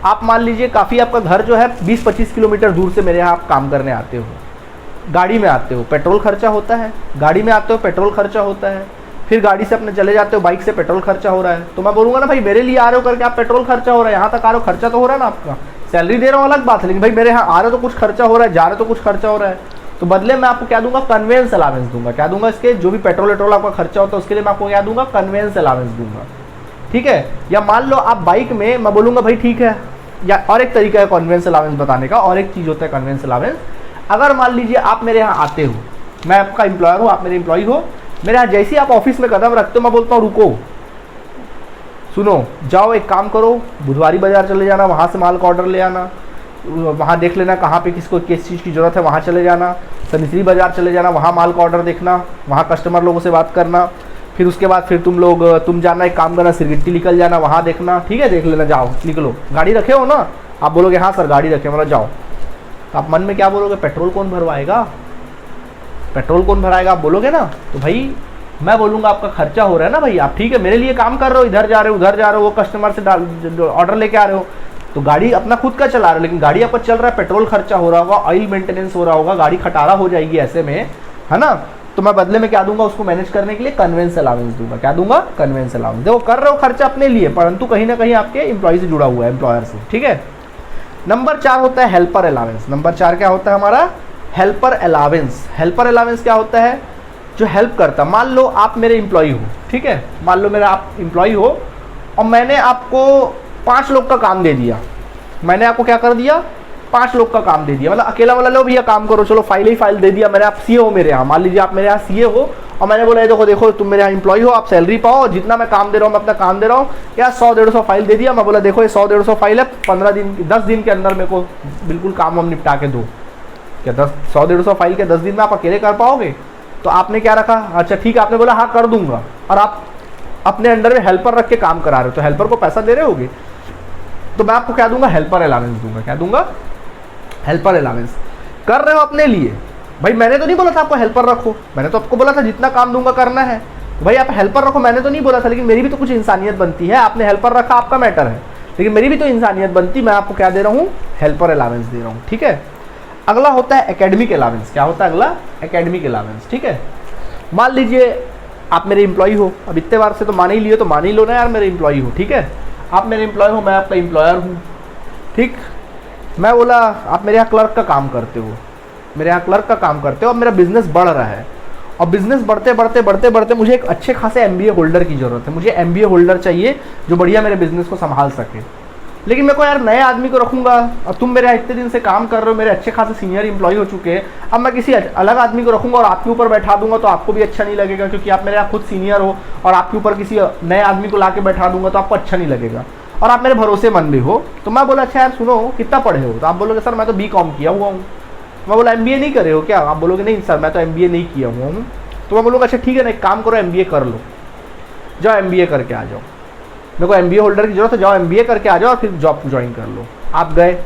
आप मान लीजिए काफ़ी आपका घर जो है 20-25 किलोमीटर दूर से मेरे यहाँ आप काम करने आते हो, गाड़ी में आते हो, पेट्रोल खर्चा होता है, गाड़ी में आते हो पेट्रोल खर्चा होता है, फिर गाड़ी से अपने चले जाते हो, बाइक से पेट्रोल खर्चा हो रहा है। तो मैं बोलूँगा ना भाई मेरे लिए आ रहे हो करके आप पेट्रोल खर्चा हो रहा है, यहाँ तक आ रहे हो खर्चा तो हो रहा है ना आपका, सैलरी दे रहा हूँ अलग बात है, लेकिन भाई मेरे यहाँ आ रहे हो तो कुछ खर्चा हो रहा है, जा रहे हो तो कुछ खर्चा हो रहा है। तो बदले मैं आपको क्या दूंगा? कन्वेंस अलाउंस दूंगा। क्या दूंगा? इसके जो भी पेट्रोल वेट्रोल आपका खर्चा होता है उसके लिए मैं आपको क्या दूंगा? कन्वेंस अलाउंस दूंगा, ठीक है। या मान लो आप बाइक में, मैं बोलूँगा भाई ठीक है, या और एक तरीका है कन्वेंस अलाउंस बताने का, और एक चीज़ होता है कन्वेंस अलाउंस। अगर मान लीजिए आप मेरे यहाँ आते हो, मैं आपका एम्प्लॉयर हूँ, आप मेरे एम्प्लॉई हो, मेरे यहाँ जैसे ही आप ऑफिस में कदम रखते हो मैं बोलता हूँ रुको, सुनो, जाओ एक काम करो, बुधवारी बाजार चले जाना, वहाँ से माल का ऑर्डर ले आना, वहाँ देख लेना कहाँ पे किसको किस चीज़ की ज़रूरत है, वहाँ चले जाना, सनिसरी बाज़ार चले जाना, वहाँ माल का ऑर्डर देखना, वहाँ कस्टमर लोगों से बात करना, फिर उसके बाद फिर तुम जाना, एक काम करना, सिरगिट्टी निकल जाना, वहाँ देखना, ठीक है, देख लेना, जाओ निकलो। गाड़ी रखे हो ना? आप बोलोगे हाँ सर गाड़ी रखे, मतलब जाओ। तो आप मन में क्या बोलोगे? पेट्रोल कौन भरवाएगा? पेट्रोल कौन भराएगा आप बोलोगे ना। तो भाई मैं बोलूँगा आपका खर्चा हो रहा है ना भाई, आप ठीक है मेरे लिए काम कर रहे हो, इधर जा रहे हो उधर जा रहे हो, वो कस्टमर से ऑर्डर लेके आ रहे हो, तो गाड़ी अपना खुद का चला रहे हो, लेकिन गाड़ी आपका चल रहा है, पेट्रोल खर्चा हो रहा होगा, ऑयल मेंटेनेंस हो रहा होगा, गाड़ी खटारा हो जाएगी ऐसे में, है ना। तो मैं बदले में क्या दूंगा? उसको मैनेज करने के लिए कन्वेंस अलाउंस दूंगा। क्या दूंगा? Convince allowance. देखो कर रहे हो खर्चा अपने लिए, परंतु कहीं ना कहीं आपके एम्प्लॉय से जुड़ा हुआ है, एम्प्लॉयर से, ठीक है। नंबर 4 होता है हेल्पर अलाउंस। नंबर 4 क्या होता है हमारा? Helper allowance. हेल्पर अलाउंस क्या होता है? जो हेल्प करता। मान लो आप मेरे एम्प्लॉय हो, ठीक है, मान लो मेरा आप एम्प्लॉय हो और मैंने आपको 5 लोग का काम दे दिया। मैंने आपको क्या कर दिया? 5 लोग का काम दे दिया, मतलब अकेला वाला लो भैया काम करो, चलो फाइल ही फाइल दे दिया मैंने। आप सीए हो मेरे यहाँ, मान लीजिए आप मेरे यहाँ सीए हो और मैंने बोला देखो देखो तुम मेरे यहाँ एम्प्लॉय हो, आप सैलरी पाओ, जितना मैं काम दे रहा हूँ मैं अपना काम दे रहा हूँ, या 100-150 फाइल दे दिया। मैं बोला देखो ये 100-150 फाइल है, 10 दिन के अंदर मेरे को बिल्कुल काम हम निपटा के दो। क्या 100-150 फाइल के 10 दिन में आप अकेले कर पाओगे? तो आपने क्या रखा? अच्छा ठीक है, आपने बोला हाँ कर दूंगा, और आप अपने अंडर में हेल्पर रख के काम करा रहे हो, तो हेल्पर को पैसा दे रहे होगे, तो मैं आपको क्या दूंगा? हेल्पर अलाउंस दूंगा। क्या दूंगा? Helper allowance. कर रहे हो अपने लिए भाई, मैंने तो नहीं बोला था आपको हेल्पर रखो, मैंने तो आपको बोला था जितना काम दूंगा करना है, तो भाई आप हेल्पर रखो, मैंने तो नहीं बोला था, लेकिन मेरी भी तो कुछ इंसानियत बनती है। आपने हेल्पर रखा आपका मैटर है, लेकिन मेरी भी तो इंसानियत बनती, मैं आपको क्या दे रहा हूँ? हेल्पर अलाउंस दे रहा हूँ, ठीक है। अगला होता है एकेडमिक अलाउंस। क्या होता है अगला? एकेडमिक अलाउंस, ठीक है। मान लीजिए आप मेरे एम्प्लॉय हो, अब इतने बार से तो मान ही लिए, तो मान ही लो ना यार मेरे एम्प्लॉय हो, ठीक है। आप मेरे एम्प्लॉय हो, मैं आपका एम्प्लॉयर हूँ, ठीक। मैं बोला आप मेरे यहाँ क्लर्क का काम करते हो, मेरे यहाँ क्लर्क का काम करते हो, अब मेरा बिजनेस बढ़ रहा है और बिजनेस बढ़ते बढ़ते बढ़ते बढ़ते मुझे एक अच्छे खासे एमबीए होल्डर की ज़रूरत है, मुझे एमबीए होल्डर चाहिए जो बढ़िया मेरे बिजनेस को संभाल सके। लेकिन मेरे को यार नए आदमी को रखूंगा, और तुम मेरे इतने दिन से काम कर रहे हो, मेरे अच्छे खासे सीनियर इंप्लॉय हो चुके हैं, अब मैं किसी अलग आदमी को रखूंगा और आपके ऊपर बैठा दूंगा तो आपको भी अच्छा नहीं लगेगा, क्योंकि आप मेरे यहाँ खुद सीनियर हो, और आपके ऊपर किसी नए आदमी को ला के बैठा दूंगा तो आपको अच्छा नहीं लगेगा, और आप मेरे भरोसेमंद भी हो। तो मैं बोला अच्छा यार सुनो कितना पढ़े हो, तो आप बोलोगे सर मैं तो बीकॉम किया हुआ हूँ। मैं बोला एमबीए नहीं करे हो क्या, आप बोलोगे नहीं सर मैं तो एमबीए नहीं किया हुआ हूँ। तो मैं बोलूँगा अच्छा ठीक है ना, एक काम करो एमबीए कर लो, जाओ एमबीए करके आ जाओ, मेरे को एमबीए होल्डर की जरूरत है, जाओ एमबीए करके आ जाओ और फिर जॉब ज्वाइन कर लो। आप गए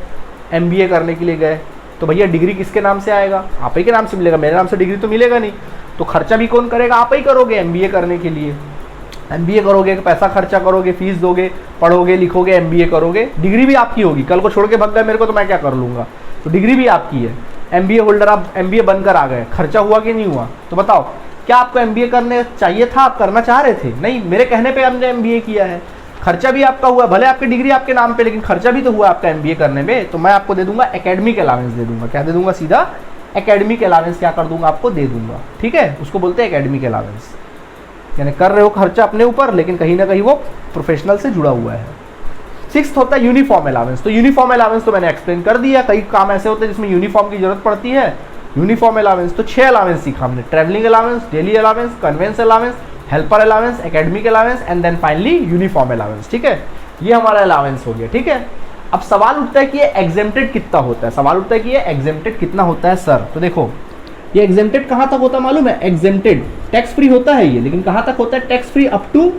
एमबीए करने के लिए गए, तो भैया डिग्री किसके नाम से आएगा, आप ही के नाम से मिलेगा, मेरे नाम से डिग्री तो मिलेगा नहीं, तो खर्चा भी कौन करेगा, आप ही करोगे एमबीए करने के लिए। एमबीए करोगे, पैसा खर्चा करोगे, फीस दोगे, पढ़ोगे लिखोगे, एमबीए करोगे, डिग्री भी आपकी होगी। कल को छोड़ के भग गए मेरे को तो मैं क्या कर लूँगा, तो डिग्री भी आपकी है। एमबीए होल्डर आप एमबीए बनकर आ गए, खर्चा हुआ कि नहीं हुआ, तो बताओ क्या आपको एमबीए करने चाहिए था, आप करना चाह रहे थे, नहीं मेरे कहने पे हमने एमबीए किया है, खर्चा भी आपका हुआ, भले आपकी डिग्री आपके नाम पे लेकिन खर्चा भी तो हुआ आपका एमबीए करने में। तो मैं आपको दे दूंगा एकेडमिक अलावेंस दे दूंगा, क्या दे दूंगा, सीधा एकेडमिक अलावेंस क्या कर दूंगा आपको दे दूंगा, ठीक है, उसको बोलते हैं एकेडमिक अलावेंस। यानी कर रहे हो खर्चा अपने ऊपर लेकिन कहीं ना कहीं वो प्रोफेशनल से जुड़ा हुआ है। 6th होता है यूनिफॉर्म अलावेंस। तो यूनिफॉर्म अलावेंस तो मैंने एक्सप्लेन कर दिया, कई काम ऐसे होते हैं जिसमें यूनिफॉर्म की जरूरत पड़ती है। यूनिफॉर्म अलावेंस तो 6 अलावेंस सीखा हमने, travelling allowance, daily allowance, conveyance allowance, helper allowance, academic allowance and then finally uniform allowance, ठीक है, ये हमारा अलावेंस हो गया, ठीक है। अब सवाल उठता है कि ये एग्जेम्प्टेड कितना होता है, सवाल उठता है कि ये एग्जेम्प्टेड कितना होता है सर। तो देखो ये एग्जेम्प्टेड कहाँ तक होता है मालूम है, एग्जेम्प्टेड टैक्स फ्री होता है ये, लेकिन कहाँ तक होता है, tax free up to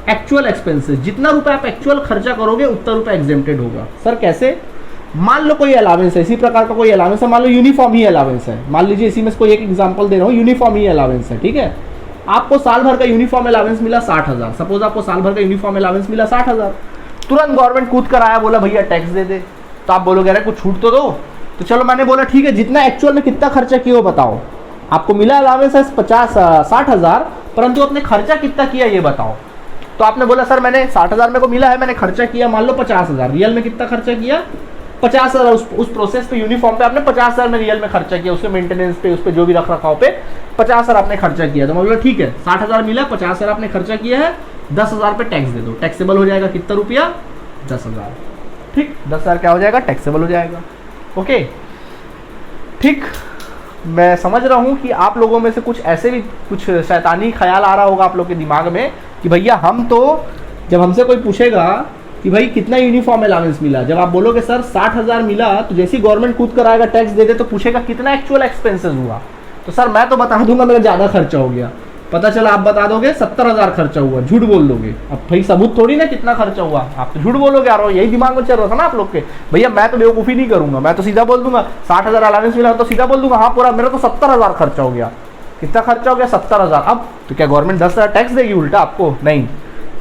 actual expenses. जितना रुपए आप एक्चुअल खर्चा करोगे उतना रुपए एग्जेम्प्टेड होगा। सर कैसे, मान लो कोई अलावेंस है, इसी प्रकार का कोई अलावेंस है, मान लो यूनिफॉर्म ही अलावेंस है, मान लीजिए इसी में कोई एक एग्जांपल दे रहा हूँ, यूनिफॉर्म ही अलावेंस है, ठीक है। आपको साल भर का यूनिफॉर्म अलावेंस मिला 60,000, सपोज आपको साल भर का यूनिफॉर्म अलावेंस मिला 60,000, तुरंत गवर्नमेंट कूद कर आया, बोला भैया टैक्स दे दे, तो आप बोलोगे अरे कुछ छूट तो दो। तो चलो मैंने बोला ठीक है, जितना एक्चुअल में कितना खर्चा किया हो बताओ, आपको मिला अलावेंस है 60,000, परंतु आपने खर्चा कितना किया ये बताओ। तो आपने बोला सर मैंने 60,000 मेरे को मिला है, मैंने खर्चा किया मान लो 50,000, रियल में कितना खर्चा किया 50,000, उस प्रोसेस पे यूनिफॉर्म पे आपने 50,000 में रियल में खर्चा किया, उसके मेंटेनेंस पे, उस पे जो भी रख रखाव पे 50,000 आपने खर्चा किया। तो मैं बोला ठीक है 60,000 मिला, 50,000 आपने खर्चा किया है, 10,000 पे टैक्स दे दो, टैक्सेबल हो जाएगा कितना रुपया, 10,000, ठीक, 10,000 क्या हो जाएगा, टैक्सेबल हो जाएगा। ओके ठीक, मैं समझ रहा हूँ कि आप लोगों में से कुछ ऐसे भी कुछ शैतानी ख्याल आ रहा होगा आप लोग के दिमाग में कि भैया हम तो, जब हमसे कोई पूछेगा कि भाई कितना यूनिफॉर्म अलावेंस मिला, जब आप बोलोगे सर 60,000 मिला, तो जैसे ही गवर्नमेंट कूद कर आएगा टैक्स दे दे तो पूछेगा कितना एक्चुअल एक्सपेंसेस हुआ, तो सर मैं तो बता दूंगा मेरा ज़्यादा खर्चा हो गया, पता चला आप बता दोगे 70,000 खर्चा हुआ, झूठ बोल दोगे। अब भाई सबूत थोड़ी ना कितना खर्चा हुआ, आप तो झूठ बोलोगे यार, यही दिमाग में चल रहा था ना आप लोग के, भैया मैं तो बेवकूफ़ी नहीं करूंगा, मैं तो सीधा बोल दूंगा 60,000 अलावेंस मिला तो सीधा बोल दूंगा हाँ पूरा मेरा तो 70,000 खर्चा हो गया। कितना खर्चा हो गया, 70,000। अब तो क्या गवर्नमेंट 10,000 टैक्स देगी उल्टा आपको, नहीं,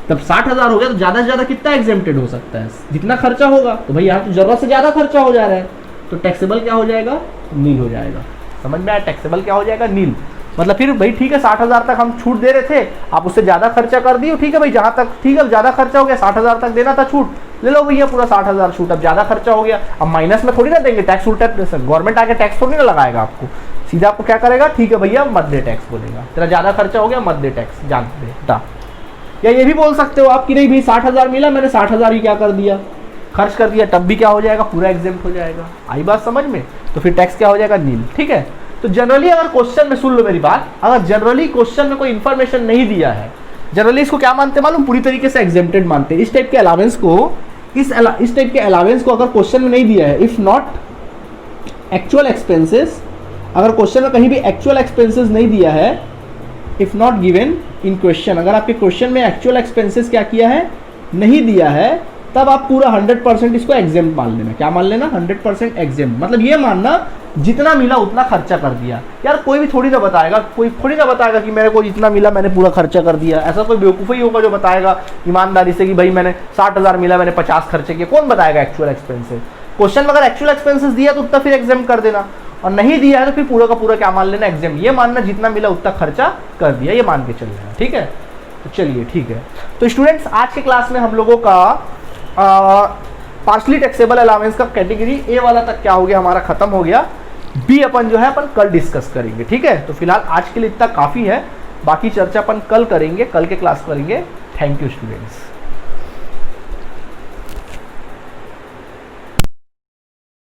तब 60,000 हो गया तो ज़्यादा से ज़्यादा कितना एग्जेम्प्टेड हो सकता है, जितना खर्चा होगा। तो भाई यहाँ तो जरूरत से ज़्यादा खर्चा हो जा रहा है, तो टैक्सेबल क्या हो जाएगा, नील हो जाएगा। समझ में आया, टैक्सेबल क्या हो जाएगा, नील। मतलब फिर भाई ठीक है 60,000 तक हम छूट दे रहे थे, आप उससे ज़्यादा खर्चा कर दिए, ठीक है भाई जहाँ तक ठीक है ज़्यादा खर्चा हो गया, 60,000 तक देना था छूट, ले लो भैया पूरा 60,000 छूट। अब ज़्यादा खर्चा हो गया, अब माइनस में थोड़ी ना देंगे, टैक्स उल्टा गवर्नमेंट आके टैक्स थोड़ी ना लगाएगा आपको, सीधा आपको क्या करेगा, ठीक है भैया मत दे टैक्स, बोलेगा तेरा ज़्यादा खर्चा हो गया मत दे टैक्स, जान बेटा। या ये भी बोल सकते हो आप कि नहीं भाई 60,000 मिला, मैंने 60,000 ही क्या कर दिया, खर्च कर दिया, तब भी क्या हो जाएगा, पूरा एग्जेम्प्ट हो जाएगा। आई बात समझ में, तो फिर टैक्स क्या हो जाएगा, नील। ठीक है, तो जनरली अगर क्वेश्चन में, सुन लो मेरी बात, अगर जनरली क्वेश्चन में कोई इंफॉर्मेशन नहीं दिया है, जनरली इसको क्या मानते हैं मालूम, पूरी तरीके से एग्जेम्प्टेड मानते हैं। इस टाइप के अलावेंस को, इस टाइप के अलावेंस को अगर क्वेश्चन में नहीं दिया है, इफ नॉट एक्चुअल एक्सपेंसेस, अगर क्वेश्चन में कहीं भी एक्चुअल एक्सपेंसेस नहीं दिया है, if not given in question, अगर आपके क्वेश्चन में एक्चुअल एक्सपेंसेस क्या किया है, नहीं दिया है, तब आप पूरा 100% इसको एग्जेम्प्ट मान लेना। क्या मान लेना, 100% एग्जेम्प्ट। मतलब ये मानना जितना मिला उतना खर्चा कर दिया। यार कोई भी थोड़ी ना बताएगा, कोई थोड़ी ना बताएगा कि मेरे को जितना मिला मैंने पूरा खर्चा कर दिया। ऐसा कोई बेवकूफ़ ही होगा जो बताएगा ईमानदारी से कि भाई मैंने 60,000 मिला मैंने 50 खर्चे किए। कौन बताएगा एक्चुअल एक्सपेंसेस? क्वेश्चन में अगर एक्चुअल एक्सपेंसेस दिया तो उतना फिर एग्जेम्प्ट कर देना, और नहीं दिया है तो फिर पूरा का पूरा क्या मान लेना, एग्जेम्प्ट। ये मानना जितना मिला उतना खर्चा कर दिया, ये मान के चल रहा है। ठीक है, तो चलिए ठीक है। तो स्टूडेंट्स आज के क्लास में हम लोगों का पार्शली टैक्सेबल अलावेंस का कैटेगरी ए वाला तक क्या हो गया, हमारा खत्म हो गया। भी अपन जो है अपन कल डिस्कस करेंगे, ठीक है। तो फिलहाल आज के लिए इतना काफ़ी है, बाकी चर्चा अपन कल करेंगे, कल के क्लास करेंगे। Thank you students.